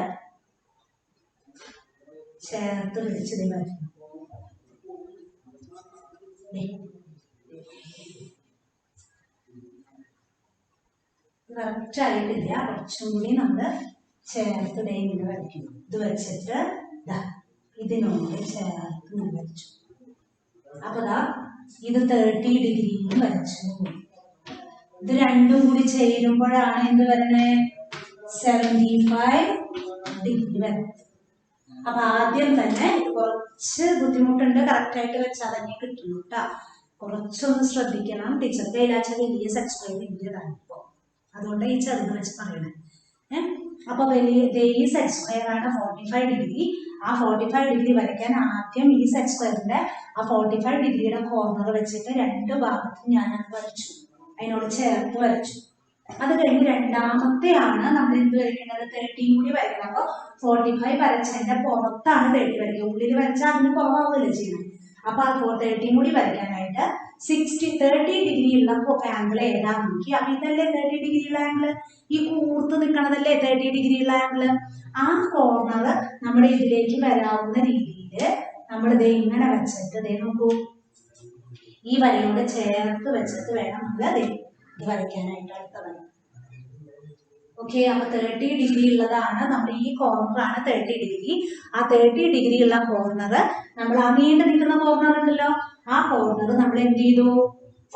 ചേർത്ത് പിടിച്ചത് വരയ്ക്കും. കറക്റ്റ് ആയിട്ടില്ല, കുറച്ചും കൂടി നമ്മൾ ചേർത്ത് ഇങ്ങനെ വരയ്ക്കും. ഇത് വെച്ചിട്ട് ഇതിനോട് ചേർത്ത് വരച്ചു. അപ്പൊ ഇത് 30 ഡിഗ്രിയും വരച്ചു. ഇത് രണ്ടും കൂടി ചേരുമ്പോഴാണ് എന്ത് വരണേ? 75 ഡിഗ്രി വരുന്നത്. അപ്പൊ ആദ്യം തന്നെ കുറച്ച് ബുദ്ധിമുട്ടുണ്ട്, കറക്റ്റ് ആയിട്ട് വെച്ചാൽ തന്നെ കിട്ടുന്നു കേട്ടോ. കുറച്ചൊന്ന് ശ്രദ്ധിക്കണം. ടീച്ചർക്ക് കയ്യിലാച്ച വലിയ സെറ്റ് സ്ക്വയർ വലിയതാണ് ഇപ്പോ, അതുകൊണ്ട് ഈ ചെറുത് വെച്ച് പറയണേ. അപ്പൊ ഈ സെറ്റ് സ്ക്വയർ ആണ് 45 ഡിഗ്രി. ആ 45 ഡിഗ്രി വരയ്ക്കാൻ ആദ്യം ഈ സെറ്റ് സ്ക്വയറിന്റെ ആ 45 ഡിഗ്രിയുടെ കോർണർ വെച്ചിട്ട് 2 ഭാഗത്തും ഞാൻ വരച്ചു, അതിനോട് ചേർത്ത് വരച്ചു. അത് കഴിഞ്ഞ് രണ്ടാമത്തെയാണ് നമ്മൾ എന്ത് വരയ്ക്കേണ്ടത്? 30 കൂടി വരയ്ക്കണം. അപ്പോൾ 45 വരച്ചതിന്റെ പുറത്താണ് 30 വരയ്ക്കുക. ഉള്ളിൽ വരച്ചാൽ അതിന് കുറവാവുമല്ലോ ചെയ്യുന്നത്. അപ്പൊ ആ 30 കൂടി വരയ്ക്കാനായിട്ട് 30 ഡിഗ്രി ഉള്ള ആംഗിൾ ഏതാ നോക്കി. അപ്പൊ ഇതല്ലേ 30 ഡിഗ്രി ഉള്ള ആംഗിൾ, ഈ കൂർത്ത് നിൽക്കണതല്ലേ 30 ഡിഗ്രി ഉള്ള ആംഗിൾ. ആ കോർണർ നമ്മുടെ ഇതിലേക്ക് വരാവുന്ന രീതിയിൽ നമ്മൾ ഇത് ഇങ്ങനെ വെച്ചിട്ട് ഇതേ നോക്കൂ, ഈ വരയോട് ചേർത്ത് വെച്ചിട്ട് വേണം നമ്മൾ അത് ഇത് വരയ്ക്കാനായിട്ട്. അടുത്ത വര. ഓക്കെ, അപ്പൊ 30 ഡിഗ്രി ഉള്ളതാണ് നമ്മുടെ ഈ കോർണറാണ് 30 ഡിഗ്രി. ആ 30 ഡിഗ്രി ഉള്ള കോർണർ നമ്മൾ ആ നീണ്ടു നിൽക്കുന്ന കോർണർ ഉണ്ടല്ലോ, ആ കോർണർ നമ്മൾ എന്ത് ചെയ്തു?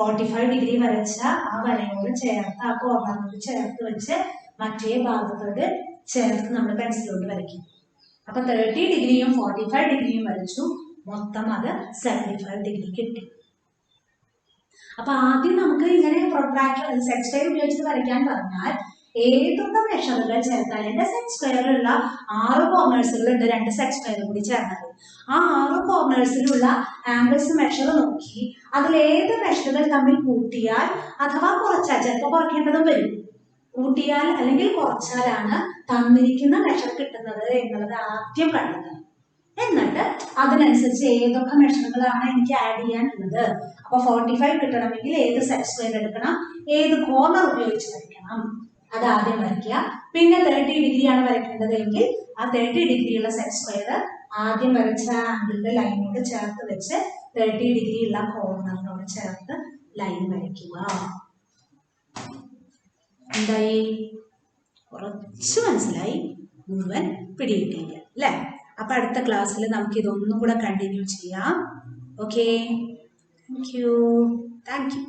45 ഡിഗ്രി വരച്ച ആ വരയോട് ചേർത്ത് ആ കോർണറിനോട് ചേർത്ത് വെച്ച് മറ്റേ ഭാഗത്തോട് ചേർത്ത് നമ്മൾ പെൻസിലോട്ട് വരയ്ക്കും. അപ്പൊ 30 ഡിഗ്രിയും 45 ഡിഗ്രിയും വരച്ചു, മൊത്തം അത് 75 ഡിഗ്രി കിട്ടി. അപ്പൊ ആദ്യം നമുക്ക് ഇങ്ങനെ പ്രൊട്രാക്ടർ സെറ്റ് സ്ക്വയർ ഉപയോഗിച്ച് വരയ്ക്കാൻ പറഞ്ഞാൽ ഏതൊക്കെ മെഷറുകൾ ചേർത്താൽ എന്റെ സെറ്റ് സ്ക്വയറിലുള്ള 6 കോർണേഴ്സുകളുണ്ട്, 2 സെറ്റ് സ്ക്വയർ കൂടി ചേർന്നത്. ആ 6 കോർണേഴ്സിലുള്ള ആംഗിൾസ് മെഷർ നോക്കി അതിൽ ഏത് മെഷറുകൾ തമ്മിൽ കൂട്ടിയാൽ അഥവാ കുറച്ചാൽ, ചിലപ്പോൾ കുറയ്ക്കേണ്ടതും വരും, കൂട്ടിയാൽ അല്ലെങ്കിൽ കുറച്ചാലാണ് തന്നിരിക്കുന്ന മെഷർ കിട്ടുന്നത് എന്നുള്ളത് ആദ്യം കണ്ടെത്തണം. എന്നിട്ട് അതിനനുസരിച്ച് ഏതൊക്കെ മെഷറുകളാണ് എനിക്ക് ആഡ് ചെയ്യാനുള്ളത്. അപ്പൊ 45 കിട്ടണമെങ്കിൽ ഏത് സെറ്റ് സ്ക്വയർ എടുക്കണം, ഏത് കോർണർ ഉപയോഗിച്ച് വരയ്ക്കണം, അത് ആദ്യം വരയ്ക്കുക. പിന്നെ 30 ഡിഗ്രിയാണ് വരയ്ക്കേണ്ടതെങ്കിൽ ആ 30 ഡിഗ്രിയുള്ള സെറ്റ് സ്ക്വയർ ആദ്യം വരച്ച ആംഗിളിന്റെ ലൈനോട് ചേർത്ത് വെച്ച് 30 ഡിഗ്രി ഉള്ള കോർണറിനോട് ചേർത്ത് ലൈൻ വരയ്ക്കുക. എന്തായി? കുറച്ച് മനസ്സിലായി, മുഴുവൻ പിടിയിട്ടില്ല അല്ലേ? അപ്പൊ അടുത്ത ക്ലാസ്സിൽ നമുക്ക് ഇതൊന്നും കൂടെ കണ്ടിന്യൂ ചെയ്യാം. Okay, thank you.